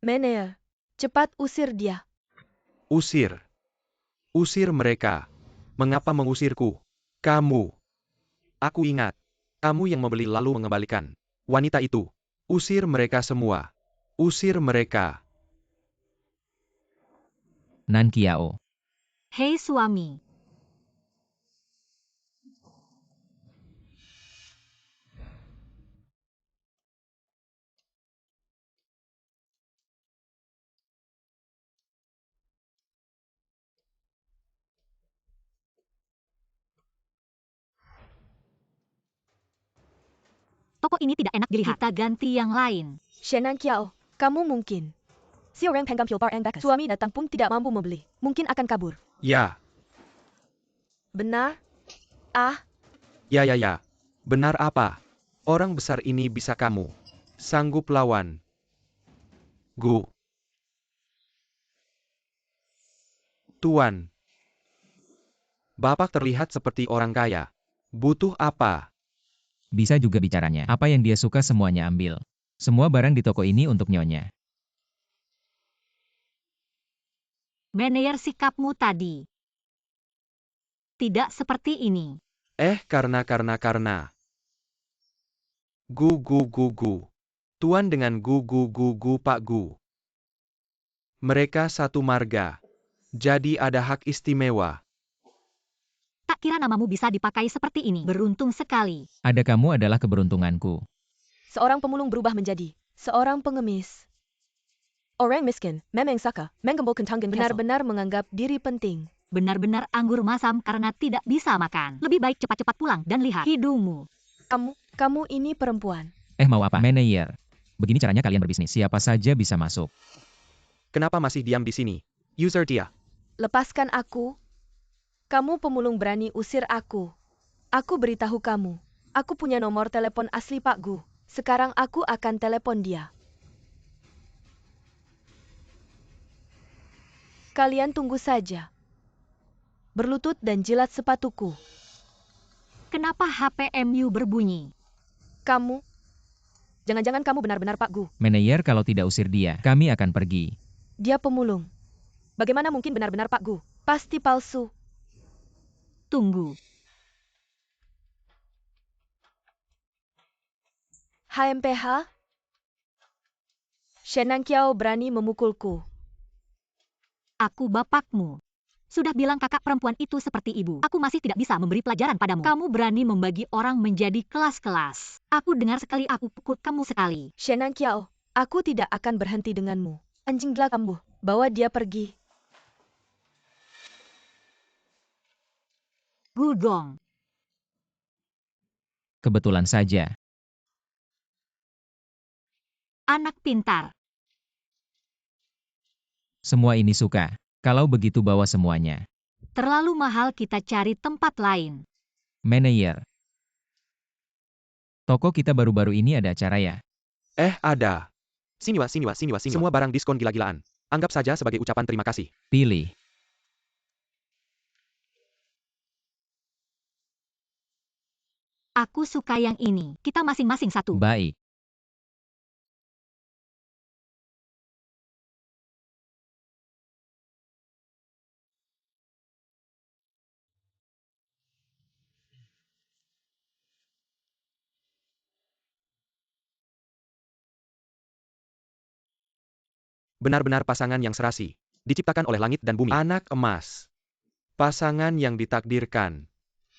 Mener, cepat usir dia. Usir. Usir mereka. Mengapa mengusirku? Kamu. Aku ingat. Kamu yang membeli lalu mengembalikan. Wanita itu. Usir mereka semua. Usir mereka. Nan Kiao. Hei suami. Toko ini tidak enak dilihat. Kita ganti yang lain. Shenan Kiao, kamu mungkin. Si orang penggam Pilpar and Bakas. Suami datang pun tidak mampu membeli. Mungkin akan kabur. Ya. Benar? Ah, Ya. Benar apa? Orang besar ini bisa kamu. Sanggup lawan. Gu. Tuan. Bapak terlihat seperti orang kaya. Butuh apa? Bisa juga bicaranya. Apa yang dia suka semuanya ambil. Semua barang di toko ini untuk Nyonya. Mener sikapmu tadi. Tidak seperti ini. Karena. Gu. Tuan dengan gu Pak Gu. Mereka satu marga. Jadi ada hak istimewa. Tak kira namamu bisa dipakai seperti ini. Beruntung sekali. Ada kamu adalah keberuntunganku. seorang pemulung berubah menjadi seorang pengemis. Orang miskin, memang saka, menggembol kentanggen benar-benar menganggap diri penting. Benar-benar anggur masam karena tidak bisa makan. Lebih baik cepat-cepat pulang dan lihat hidungmu. Kamu ini perempuan. Mau apa? Manajer. Begini caranya kalian berbisnis. Siapa saja bisa masuk. Kenapa masih diam di sini? User Tia. Lepaskan aku. Kamu pemulung berani usir aku. Aku beritahu kamu. Aku punya nomor telepon asli Pak Gu. Sekarang aku akan telepon dia. Kalian tunggu saja. Berlutut dan jilat sepatuku. Kenapa HPMU berbunyi? Kamu? Jangan-jangan kamu benar-benar Pak Gu. Manajer, kalau tidak usir dia, kami akan pergi. Dia pemulung. Bagaimana mungkin benar-benar Pak Gu? Pasti palsu. Tunggu. HMPH? Shen Nangqiao berani memukulku. Aku bapakmu. Sudah bilang kakak perempuan itu seperti ibu. Aku masih tidak bisa memberi pelajaran padamu. Kamu berani membagi orang menjadi kelas-kelas. Aku dengar sekali aku pukul kamu sekali. Shen Nangqiao, aku tidak akan berhenti denganmu. Anjing gila kamu. Bawa dia pergi. Gudong. Kebetulan saja. Anak pintar. Semua ini suka. Kalau begitu bawa semuanya. Terlalu mahal, kita cari tempat lain. Manajer. Toko kita baru-baru ini ada acara ya? Ada. Sini. Semua barang diskon gila-gilaan. Anggap saja sebagai ucapan terima kasih. Pilih. Aku suka yang ini. Kita masing-masing satu. Baik. Benar-benar pasangan yang serasi. Diciptakan oleh langit dan bumi. Anak emas. Pasangan yang ditakdirkan.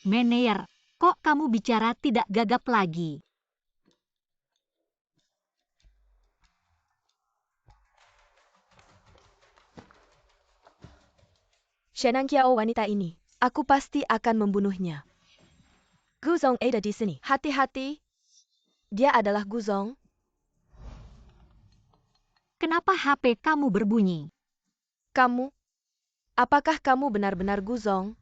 Manajer, kok kamu bicara tidak gagap lagi? Shen Nangqiao wanita ini. Aku pasti akan membunuhnya. Guzong ada di sini. Hati-hati. Dia adalah Guzong. Kenapa HP kamu berbunyi? Kamu? Apakah kamu benar-benar Guzong?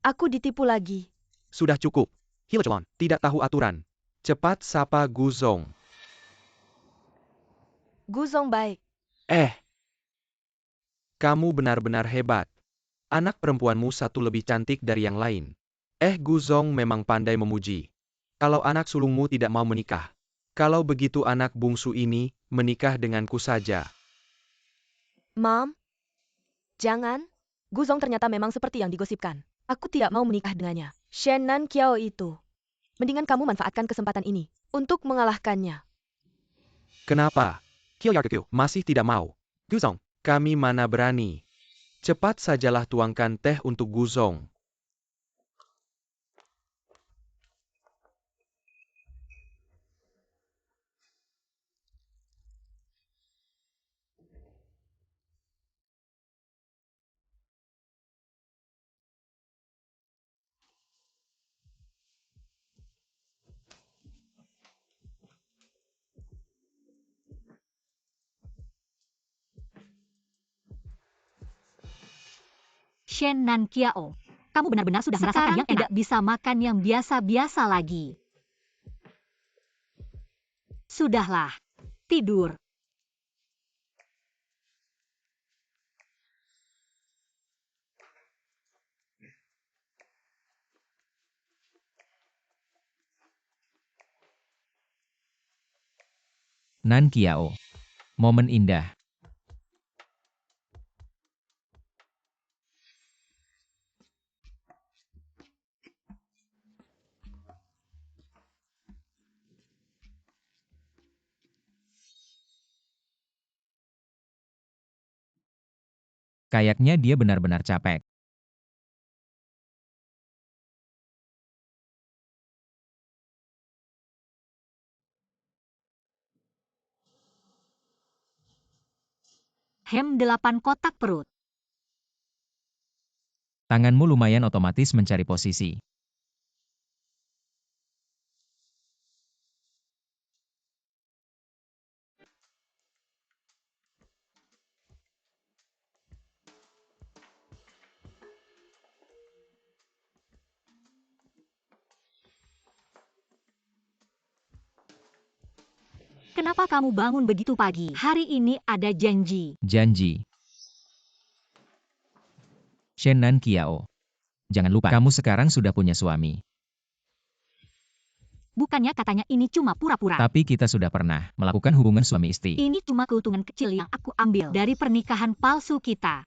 Aku ditipu lagi. Sudah cukup. Hilcelon, tidak tahu aturan. Cepat sapa Guzong. Guzong baik. Kamu benar-benar hebat. Anak perempuanmu satu lebih cantik dari yang lain. Guzong memang pandai memuji. Kalau anak sulungmu tidak mau menikah. Kalau begitu anak bungsu ini menikah denganku saja. Mom? Jangan. Guzong ternyata memang seperti yang digosipkan. Aku tidak mau menikah dengannya. Shen Nangqiao itu. Mendingan kamu manfaatkan kesempatan ini untuk mengalahkannya. Kenapa? Kyoyaku masih tidak mau. Guzong, kami mana berani. Cepat sajalah tuangkan teh untuk Guzong. Shen Nangqiao, kamu benar-benar sudah merasakan yang tidak bisa makan yang biasa-biasa lagi. Sudahlah, tidur. Nangqiao. Momen indah. Kayaknya dia benar-benar capek. Hem 8 kotak perut. Tanganmu lumayan otomatis mencari posisi. Kenapa kamu bangun begitu pagi? Hari ini ada janji. Janji. Shen Nan Kiao. Jangan lupa, kamu sekarang sudah punya suami. Bukannya katanya ini cuma pura-pura. Tapi kita sudah pernah melakukan hubungan suami istri. Ini cuma keuntungan kecil yang aku ambil dari pernikahan palsu kita.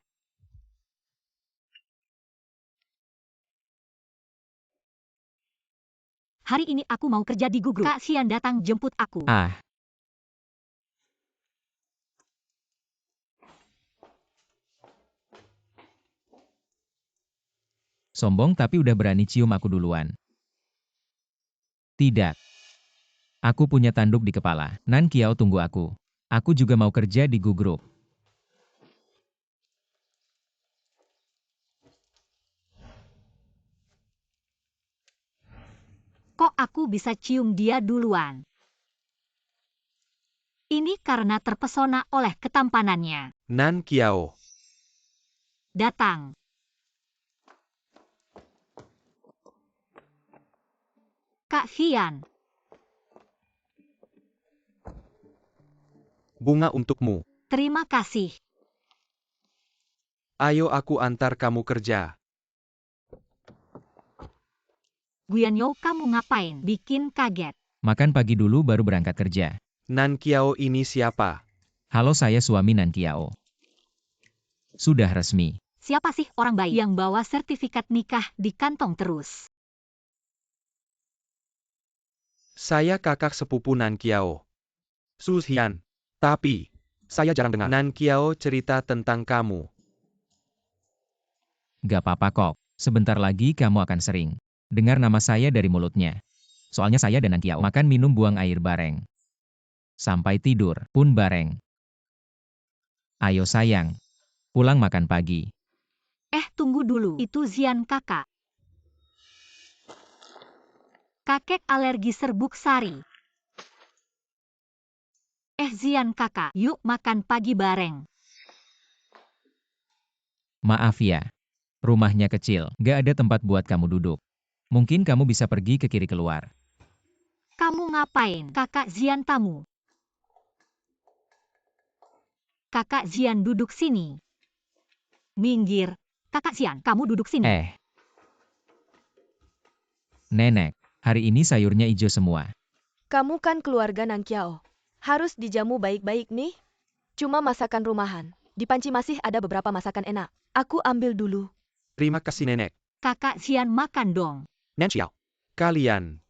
Hari ini aku mau kerja di Gugruk. Kak Xian datang jemput aku. Ah, sombong tapi udah berani cium aku duluan. Tidak. Aku punya tanduk di kepala. Nan Kiao tunggu aku. Aku juga mau kerja di Gugruk. Kok aku bisa cium dia duluan? Ini karena terpesona oleh ketampanannya. Nan Kiao. Datang. Kak Xian, Bunga untukmu. terima kasih. Ayo aku antar kamu kerja. Guyanyo, kamu ngapain? Bikin kaget. Makan pagi dulu baru berangkat kerja. Nan Kiao ini siapa? Halo, saya suami Nan Kiao. Sudah resmi. Siapa sih orang baik yang bawa sertifikat nikah di kantong terus? Saya kakak sepupu Nan Kiao. Su Hian. Tapi, saya jarang dengar Nan Kiao cerita tentang kamu. Gak apa-apa kok. Sebentar lagi kamu akan sering dengar nama saya dari mulutnya. Soalnya saya dan Nan Kiao makan minum buang air bareng. Sampai tidur pun bareng. Ayo sayang, pulang makan pagi. Tunggu dulu. Itu Zian kakak. Kakek alergi serbuk sari. Zian kakak, yuk makan pagi bareng. Maaf ya. Rumahnya kecil, gak ada tempat buat kamu duduk. Mungkin kamu bisa pergi ke kiri keluar. Kamu ngapain? Kakak Zian tamu. Kakak Zian duduk sini. Minggir. Kakak Zian, kamu duduk sini. Nenek, hari ini sayurnya hijau semua. Kamu kan keluarga Nan Kiao. Harus dijamu baik-baik nih. Cuma masakan rumahan. Di panci masih ada beberapa masakan enak. Aku ambil dulu. Terima kasih nenek. Kakak Zian makan dong. Nan Xiao. Kalian.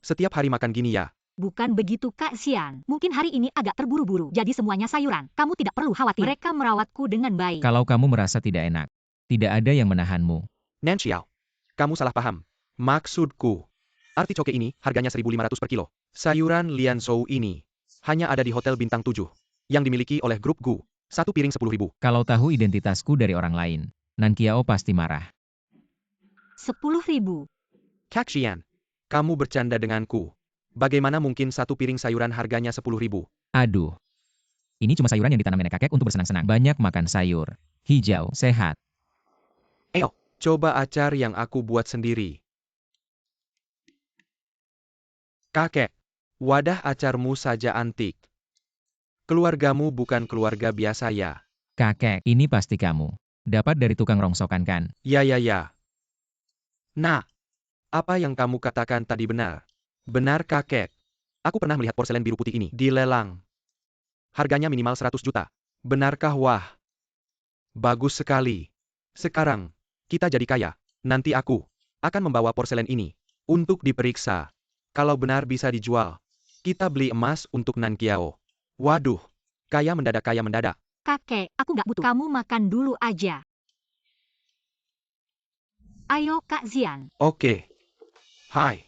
Setiap hari makan gini ya? Bukan begitu Kak Xian. Mungkin hari ini agak terburu-buru. Jadi semuanya sayuran. Kamu tidak perlu khawatir. Mereka merawatku dengan baik. Kalau kamu merasa tidak enak, tidak ada yang menahanmu. Nan Xiao. Kamu salah paham. Maksudku. Artichoke ini harganya 1.500 per kilo. Sayuran Lian Shou ini hanya ada di Hotel Bintang 7 yang dimiliki oleh grup Gu. Satu piring 10.000. Kalau tahu identitasku dari orang lain, Nan Kiao pasti marah. 10.000. Kak Xian. Kamu bercanda denganku. Bagaimana mungkin satu piring sayuran harganya 10.000? Aduh. Ini cuma sayuran yang ditanam nenek kakek untuk bersenang-senang. Banyak makan sayur. Hijau, sehat. Coba acar yang aku buat sendiri. Kakek, wadah acarmu saja antik. Keluargamu bukan keluarga biasa ya? Kakek, ini pasti kamu. Dapat dari tukang rongsokan kan? Ya. Nah, apa yang kamu katakan tadi benar? Benar kakek. Aku pernah melihat porselen biru putih ini di lelang. Harganya minimal 100 juta. Benarkah? Wah. Bagus sekali. Sekarang, kita jadi kaya. Nanti aku akan membawa porselen ini untuk diperiksa. Kalau benar bisa dijual, kita beli emas untuk Nan Kiao. Waduh, kaya mendadak. Kakek, aku nggak butuh. Kamu makan dulu aja. Ayo Kak Zian. Oke. Hai.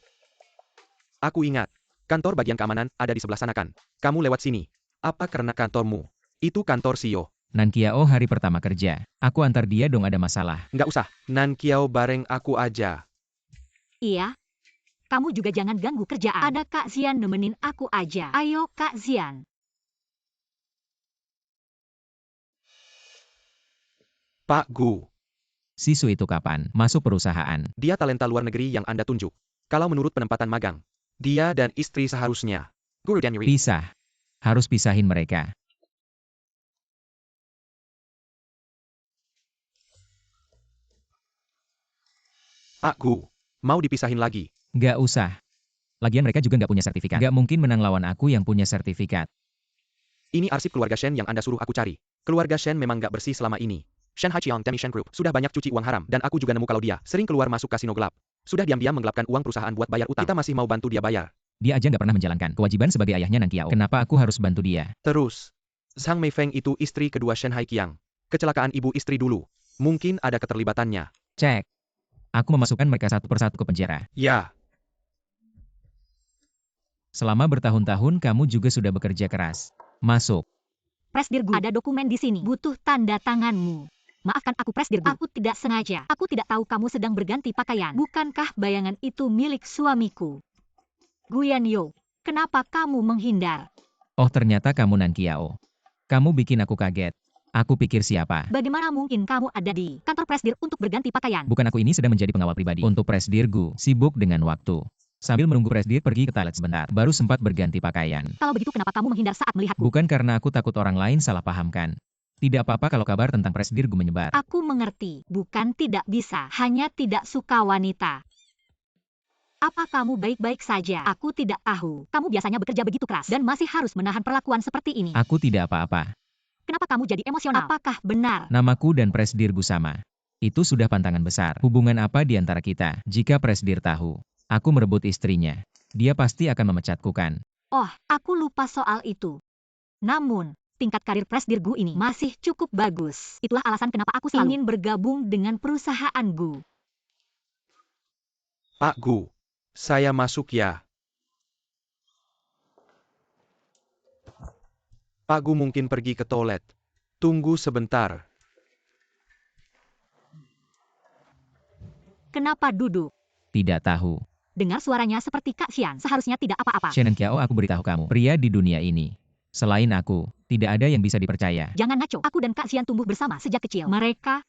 Aku ingat, kantor bagian keamanan ada di sebelah sana kan? Kamu lewat sini. Apa karena kantormu? Itu kantor CEO. Nan Kiao hari pertama kerja. Aku antar dia dong, ada masalah. Nggak usah, Nan Kiao bareng aku aja. Iya. Kamu juga jangan ganggu kerjaan. Ada Kak Zian nemenin aku aja. Ayo Kak Zian. Pak Gu, Sisu itu kapan masuk perusahaan? dia talenta luar negeri yang Anda tunjuk. Kalau menurut penempatan magang, dia dan istri seharusnya. Guru dan Yuri. Pisah. Harus pisahin mereka. Pak Gu, mau dipisahin lagi. Gak usah. Lagian mereka juga gak punya sertifikat. Gak mungkin menang lawan aku yang punya sertifikat. Ini arsip keluarga Shen yang Anda suruh aku cari. Keluarga Shen memang gak bersih selama ini. Shen Haiqiang dan Shen Group sudah banyak cuci uang haram dan aku juga nemu kalau dia sering keluar masuk kasino gelap. Sudah diam-diam menggelapkan uang perusahaan buat bayar utang. Kita masih mau bantu dia bayar. Dia aja gak pernah menjalankan kewajiban sebagai ayahnya Nan Qiao. Kenapa aku harus bantu dia? Terus, Zhang Meifeng itu istri kedua Shen Haiqiang. Kecelakaan ibu istri dulu. Mungkin ada keterlibatannya. Cek. Aku memasukkan mereka satu persatu ke penjara. Ya, Selama bertahun-tahun kamu juga sudah bekerja keras. Masuk. Presdirgu, ada dokumen di sini. Butuh tanda tanganmu. Maafkan aku Presdirgu. Aku tidak sengaja. Aku tidak tahu kamu sedang berganti pakaian. Bukankah bayangan itu milik suamiku? Guyan Yo, kenapa kamu menghindar? Oh ternyata kamu Nan Qiao. Kamu bikin aku kaget. Aku pikir siapa? Bagaimana mungkin kamu ada di kantor Presdir untuk berganti pakaian? Bukan aku ini sedang menjadi pengawal pribadi. Untuk Presdirgu, sibuk dengan waktu. Sambil menunggu Presdir pergi ke toilet sebentar, baru sempat berganti pakaian. Kalau begitu kenapa kamu menghindar saat melihatku? Bukan karena aku takut orang lain salah pahamkan. Tidak apa-apa kalau kabar tentang Presdirgu menyebar. Aku mengerti, bukan tidak bisa, hanya tidak suka wanita. Apa kamu baik-baik saja? Aku tidak tahu. Kamu biasanya bekerja begitu keras dan masih harus menahan perlakuan seperti ini. Aku tidak apa-apa. Kenapa kamu jadi emosional? Apakah benar? Namaku dan Presdirgu sama. Itu sudah pantangan besar. Hubungan apa di antara kita? Jika Presdir tahu, aku merebut istrinya. Dia pasti akan memecatku kan? Oh, aku lupa soal itu. Namun, tingkat karir Presdirgu ini masih cukup bagus. Itulah alasan kenapa aku selalu ingin bergabung dengan perusahaan Gu. Pak Gu, saya masuk ya. Pak Gu mungkin pergi ke toilet. Tunggu sebentar. Kenapa duduk? Tidak tahu. Dengar suaranya seperti Kak Xian, seharusnya tidak apa-apa. Shen Qiao, aku beritahu kamu, pria di dunia ini, selain aku, tidak ada yang bisa dipercaya. Jangan ngaco, aku dan Kak Xian tumbuh bersama sejak kecil. Mereka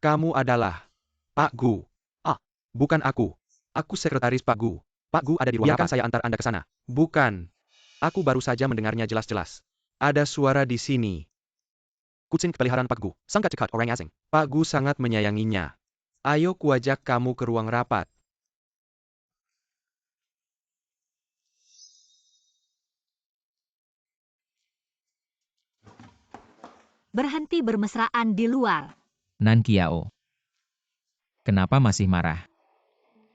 Kamu adalah Pak Gu. Ah, bukan aku. Aku sekretaris Pak Gu. Pak Gu ada di ruang biarkan saya antar Anda ke sana. Bukan. Aku baru saja mendengarnya jelas-jelas. Ada suara di sini. Kucing peliharaan Pak Gu, sangat cekat orang asing. Pak Gu sangat menyayanginya. Ayo kuajak kamu ke ruang rapat. berhenti bermesraan di luar. Nan Qiao. Kenapa masih marah?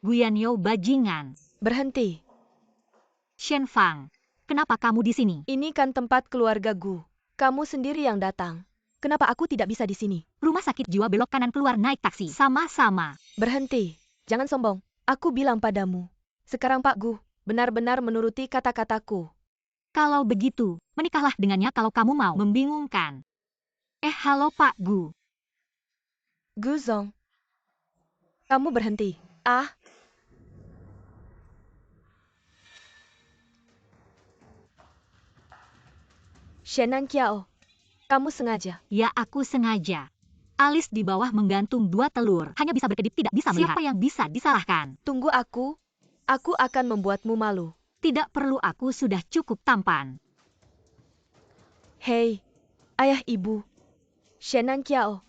Guyan Yo bajingan. Berhenti. Shen Fang, kenapa kamu di sini? Ini kan tempat keluarga Gu. Kamu sendiri yang datang. Kenapa aku tidak bisa di sini? Rumah sakit jiwa belok kanan keluar naik taksi. Sama-sama. Berhenti. Jangan sombong. Aku bilang padamu. Sekarang Pak Gu, benar-benar menuruti kata-kataku. Kalau begitu, menikahlah dengannya kalau kamu mau. Membingungkan. Halo Pak Gu. Gu Zong. Kamu berhenti. Ah. Shenan Qiao. Kamu sengaja. Ya aku sengaja. Alis di bawah menggantung 2 telur. Hanya bisa berkedip tidak bisa melihat. Siapa yang bisa disalahkan? Tunggu aku. Aku akan membuatmu malu. Tidak perlu, aku sudah cukup tampan. Hei, ayah ibu. Shenan Qiao.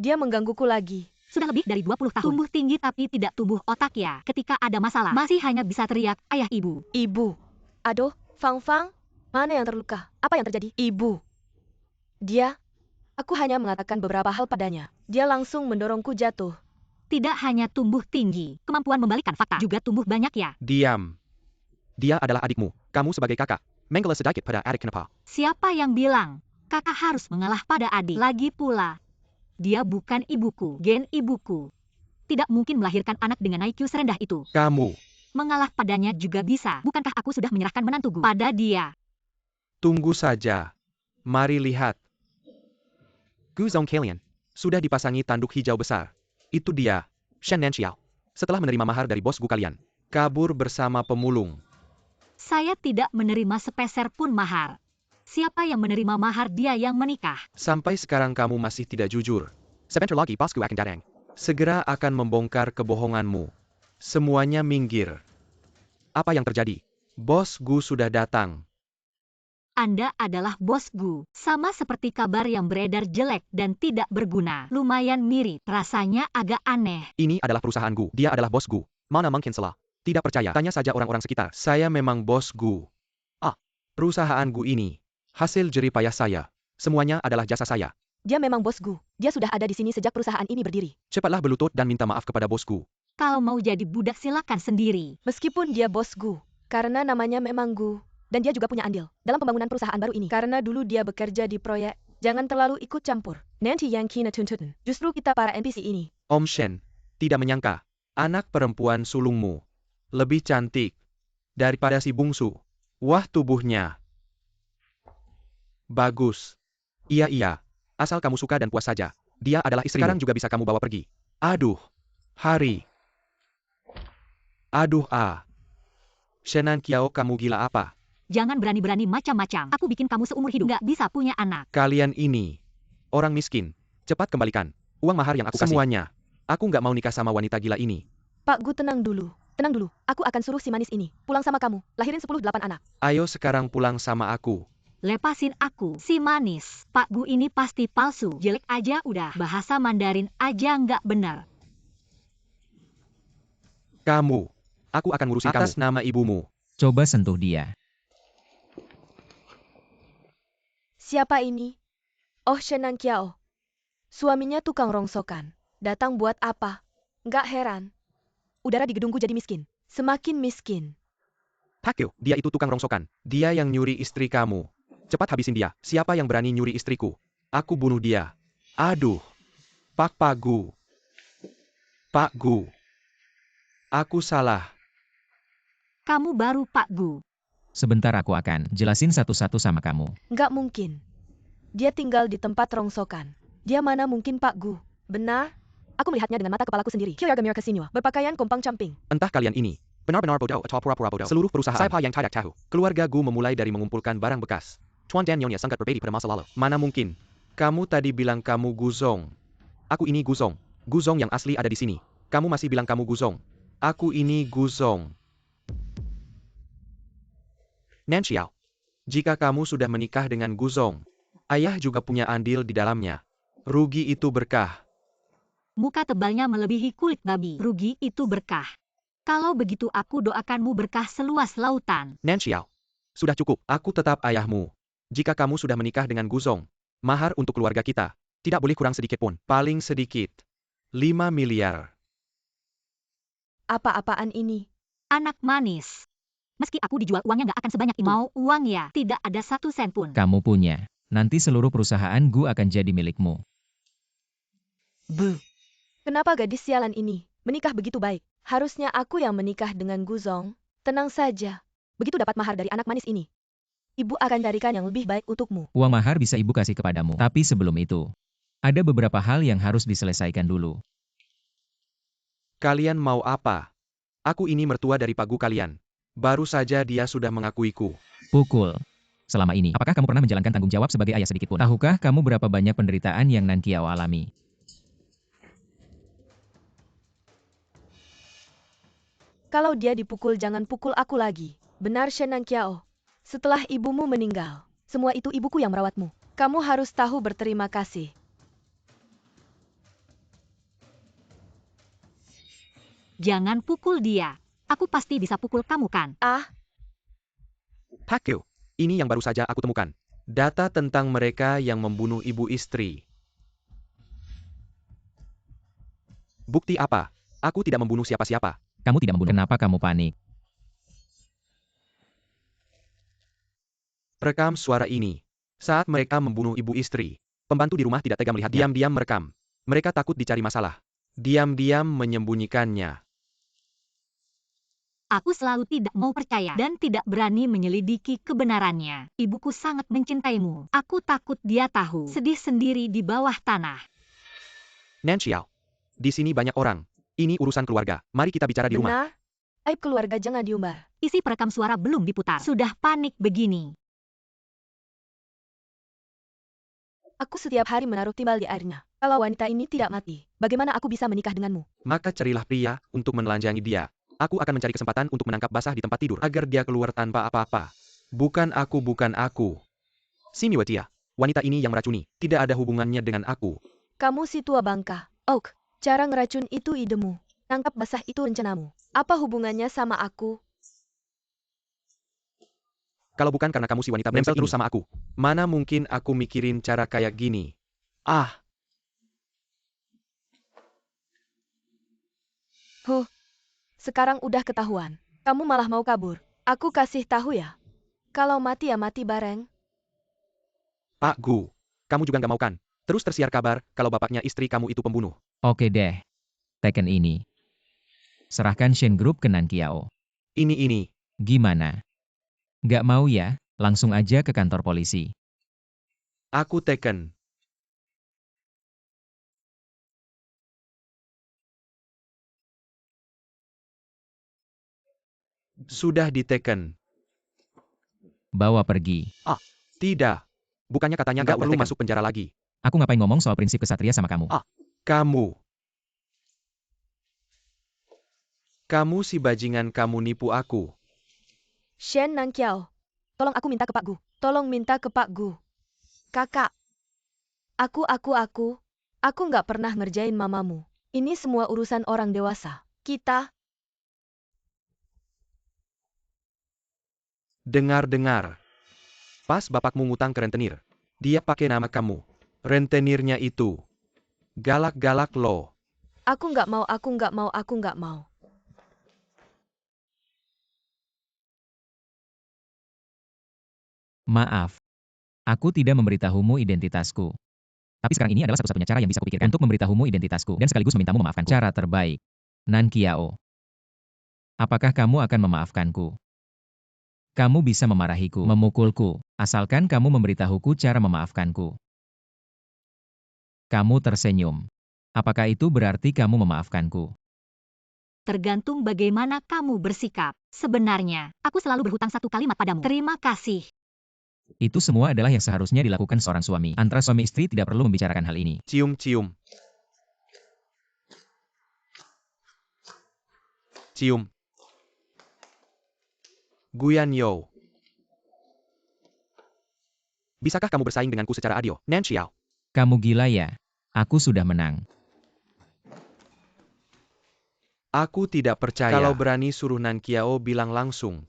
Dia menggangguku lagi. Sudah lebih dari 20 tahun. Tumbuh tinggi tapi tidak tumbuh otak ya. Ketika ada masalah, masih hanya bisa teriak, ayah ibu. Ibu. Aduh, Fang Fang. Mana yang terluka? Apa yang terjadi? Ibu. Dia. Aku hanya mengatakan beberapa hal padanya. Dia langsung mendorongku jatuh. Tidak hanya tumbuh tinggi, kemampuan membalikan fakta juga tumbuh banyak ya. Diam. Dia adalah adikmu. Kamu sebagai kakak. Menggela sedikit pada adik kenapa? Siapa yang bilang kakak harus mengalah pada adik? Lagi pula, dia bukan ibuku, gen ibuku. Tidak mungkin melahirkan anak dengan IQ serendah itu. Kamu. Mengalah padanya juga bisa. Bukankah aku sudah menyerahkan menantuku pada dia? Tunggu saja. Mari lihat. Gu Zong Kalian. Sudah dipasangi tanduk hijau besar. Itu dia, Shen Nanxiao. Setelah menerima mahar dari bos Gu kalian, kabur bersama pemulung. Saya tidak menerima sepeser pun mahar. Siapa yang menerima mahar dia yang menikah? Sampai sekarang kamu masih tidak jujur. Sebentar lagi bosku akan datang. Segera akan membongkar kebohonganmu. Semuanya minggir. Apa yang terjadi? Bos Gu sudah datang. Anda adalah bos Gu. Sama seperti kabar yang beredar jelek dan tidak berguna. Lumayan mirip. Rasanya agak aneh. Ini adalah perusahaan Gu. Dia adalah bos Gu. Mana mungkin salah? Tidak percaya. Tanya saja orang-orang sekitar. Saya memang bos Gu. Perusahaan Gu ini. Hasil jerih payah saya. Semuanya adalah jasa saya. Dia memang bos Gu. Dia sudah ada di sini sejak perusahaan ini berdiri. Cepatlah berlutut dan minta maaf kepada bos Gu. Kalau mau jadi budak silakan sendiri. Meskipun dia bos Gu, karena namanya memang Gu, dan dia juga punya andil dalam pembangunan perusahaan baru ini. Karena dulu dia bekerja di proyek, jangan terlalu ikut campur. Nanti yang kina tuntun. Justru kita para NPC ini. Om Shen. Tidak menyangka. Anak perempuan sulungmu. Lebih cantik. Daripada si bungsu. Wah tubuhnya. Bagus. Iya. Asal kamu suka dan puas saja. Dia adalah istrimu. Sekarang juga bisa kamu bawa pergi. Aduh. Hari. Aduh Shenan Kiao, kamu gila apa? Jangan berani-berani macam-macam. Aku bikin kamu seumur hidup. Nggak bisa punya anak. Kalian ini. Orang miskin. Cepat kembalikan. Uang mahar yang aku kasih. Semuanya. Aku nggak mau nikah sama wanita gila ini. Pak Gu, tenang dulu. Tenang dulu. Aku akan suruh si manis ini pulang sama kamu. Lahirin 10-8 anak. Ayo sekarang pulang sama aku. Lepasin aku, si manis. Pak Gu ini pasti palsu. Jelek aja udah. Bahasa Mandarin aja nggak benar. Kamu. Aku akan ngurusin kamu. Atas nama ibumu. Coba sentuh dia. Siapa ini? Oh, Shenan Kiao. Suaminya tukang rongsokan. Datang buat apa? Nggak heran. Udara di gedungku jadi miskin. Semakin miskin. Pakyo, dia itu tukang rongsokan. Dia yang nyuri istri kamu. Cepat habisin dia. Siapa yang berani nyuri istriku? Aku bunuh dia. Aduh. Pak Gu. Pak Gu. Aku salah. Kamu baru Pak Gu. Sebentar aku akan jelasin satu-satu sama kamu. Nggak mungkin. Dia tinggal di tempat rongsokan. Dia mana mungkin Pak Gu? Benar? Aku melihatnya dengan mata kepalaku sendiri. Kyoyagamir Casino. Berpakaian kompang camping. Entah kalian ini. Benar-benar bodoh atau pura-pura bodoh. Seluruh perusahaan. Siapa yang tidak tahu? Keluarga Gu memulai dari mengumpulkan barang bekas. Tuan dan Nyonya sangat berbeda pada masa lalu. Mana mungkin? Kamu tadi bilang kamu Guzong. Aku ini Guzong. Guzong yang asli ada di sini. Kamu masih bilang kamu Guzong. Aku ini Guzong. Nanxiao. Jika kamu sudah menikah dengan Guzong, ayah juga punya andil di dalamnya. Rugi itu berkah. Muka tebalnya melebihi kulit babi. Rugi itu berkah. Kalau begitu aku doakanmu berkah seluas lautan. Nanxiao. Sudah cukup. Aku tetap ayahmu. Jika kamu sudah menikah dengan Guzong, mahar untuk keluarga kita tidak boleh kurang sedikit pun. Paling sedikit 5 miliar. Apa-apaan ini? Anak manis. Meski aku dijual uangnya nggak akan sebanyak ini. Mau uang ya? Tidak ada 1 sen pun. Kamu punya. Nanti seluruh perusahaan Gu akan jadi milikmu. Bu. Kenapa gadis sialan ini menikah begitu baik? Harusnya aku yang menikah dengan Guzong. Tenang saja. Begitu dapat mahar dari anak manis ini, ibu akan carikan yang lebih baik untukmu. Uang mahar bisa ibu kasih kepadamu. Tapi sebelum itu, ada beberapa hal yang harus diselesaikan dulu. Kalian mau apa? Aku ini mertua dari Pak Gu kalian. Baru saja dia sudah mengakuiku. Pukul. Selama ini, apakah kamu pernah menjalankan tanggung jawab sebagai ayah sedikit pun? Tahukah kamu berapa banyak penderitaan yang Nan Kiao alami? Kalau dia dipukul jangan pukul aku lagi. Benar Shenan Kiao. Setelah ibumu meninggal, semua itu ibuku yang merawatmu. Kamu harus tahu berterima kasih. Jangan pukul dia. Aku pasti bisa pukul kamu kan? Pakyo, ini yang baru saja aku temukan. Data tentang mereka yang membunuh ibu istri. Bukti apa? Aku tidak membunuh siapa-siapa. Kamu tidak membunuh. Kenapa kamu panik? Rekam suara ini. Saat mereka membunuh ibu istri, pembantu di rumah tidak tega melihat diam-diam merekam. Mereka takut dicari masalah. Diam-diam menyembunyikannya. Aku selalu tidak mau percaya dan tidak berani menyelidiki kebenarannya. Ibuku sangat mencintaimu. Aku takut dia tahu. Sedih sendiri di bawah tanah. Nanxiao. Di sini banyak orang. Ini urusan keluarga. Mari kita bicara di rumah. Benar? Aib keluarga jangan diumbar. Isi perekam suara belum diputar. Sudah panik begini. Aku setiap hari menaruh timbal di airnya. Kalau wanita ini tidak mati, bagaimana aku bisa menikah denganmu? Maka carilah pria untuk menelanjangi dia. Aku akan mencari kesempatan untuk menangkap basah di tempat tidur agar dia keluar tanpa apa-apa. Bukan aku, bukan aku. Simi Wetia, wanita ini yang meracuni, tidak ada hubungannya dengan aku. Kamu si tua bangka. Oak, cara ngeracun itu idemu. Tangkap basah itu rencanamu. Apa hubungannya sama aku? Kalau bukan karena kamu si wanita brengsek terus sama aku, mana mungkin aku mikirin cara kayak gini. Ah, Huh, sekarang udah ketahuan. Kamu malah mau kabur. Aku kasih tahu ya. Kalau mati ya mati bareng. Pak Gu, kamu juga nggak mau kan? Terus tersiar kabar kalau bapaknya istri kamu itu pembunuh. Oke deh. Tekken ini. Serahkan Shen Group ke Nan Kiao. Ini. Gimana? Nggak mau ya? Langsung aja ke kantor polisi. Aku Tekken. Sudah diteken. Bawa pergi. Tidak. Bukannya katanya nggak perlu masuk penjara lagi. Aku ngapain ngomong soal prinsip kesatria sama kamu? Kamu. Kamu si bajingan, kamu nipu aku. Shen Nankiao. Tolong aku minta ke Pak Gu. Tolong minta ke Pak Gu. Kakak. Aku nggak pernah ngerjain mamamu. Ini semua urusan orang dewasa. Kita, Dengar. Pas bapakmu ngutang ke rentenir, dia pakai nama kamu. Rentenirnya itu galak-galak loh. aku nggak mau. Maaf. Aku tidak memberitahumu identitasku. Tapi sekarang ini adalah satu-satunya cara yang bisa kupikirkan untuk memberitahumu identitasku dan sekaligus memintamu memaafkanku. Cara terbaik. Nan Kiao. Apakah kamu akan memaafkanku? Kamu bisa memarahiku, memukulku, asalkan kamu memberitahuku cara memaafkanku. Kamu tersenyum. Apakah itu berarti kamu memaafkanku? Tergantung bagaimana kamu bersikap. Sebenarnya, aku selalu berhutang satu kalimat padamu. Terima kasih. Itu semua adalah yang seharusnya dilakukan seorang suami. Antara suami istri tidak perlu membicarakan hal ini. Cium. Guyan Yo. Bisakah kamu bersaing denganku secara adil, Nan Xiao? Kamu gila ya? Aku sudah menang. Aku tidak percaya. Kalau berani suruh Nan Kiao bilang langsung.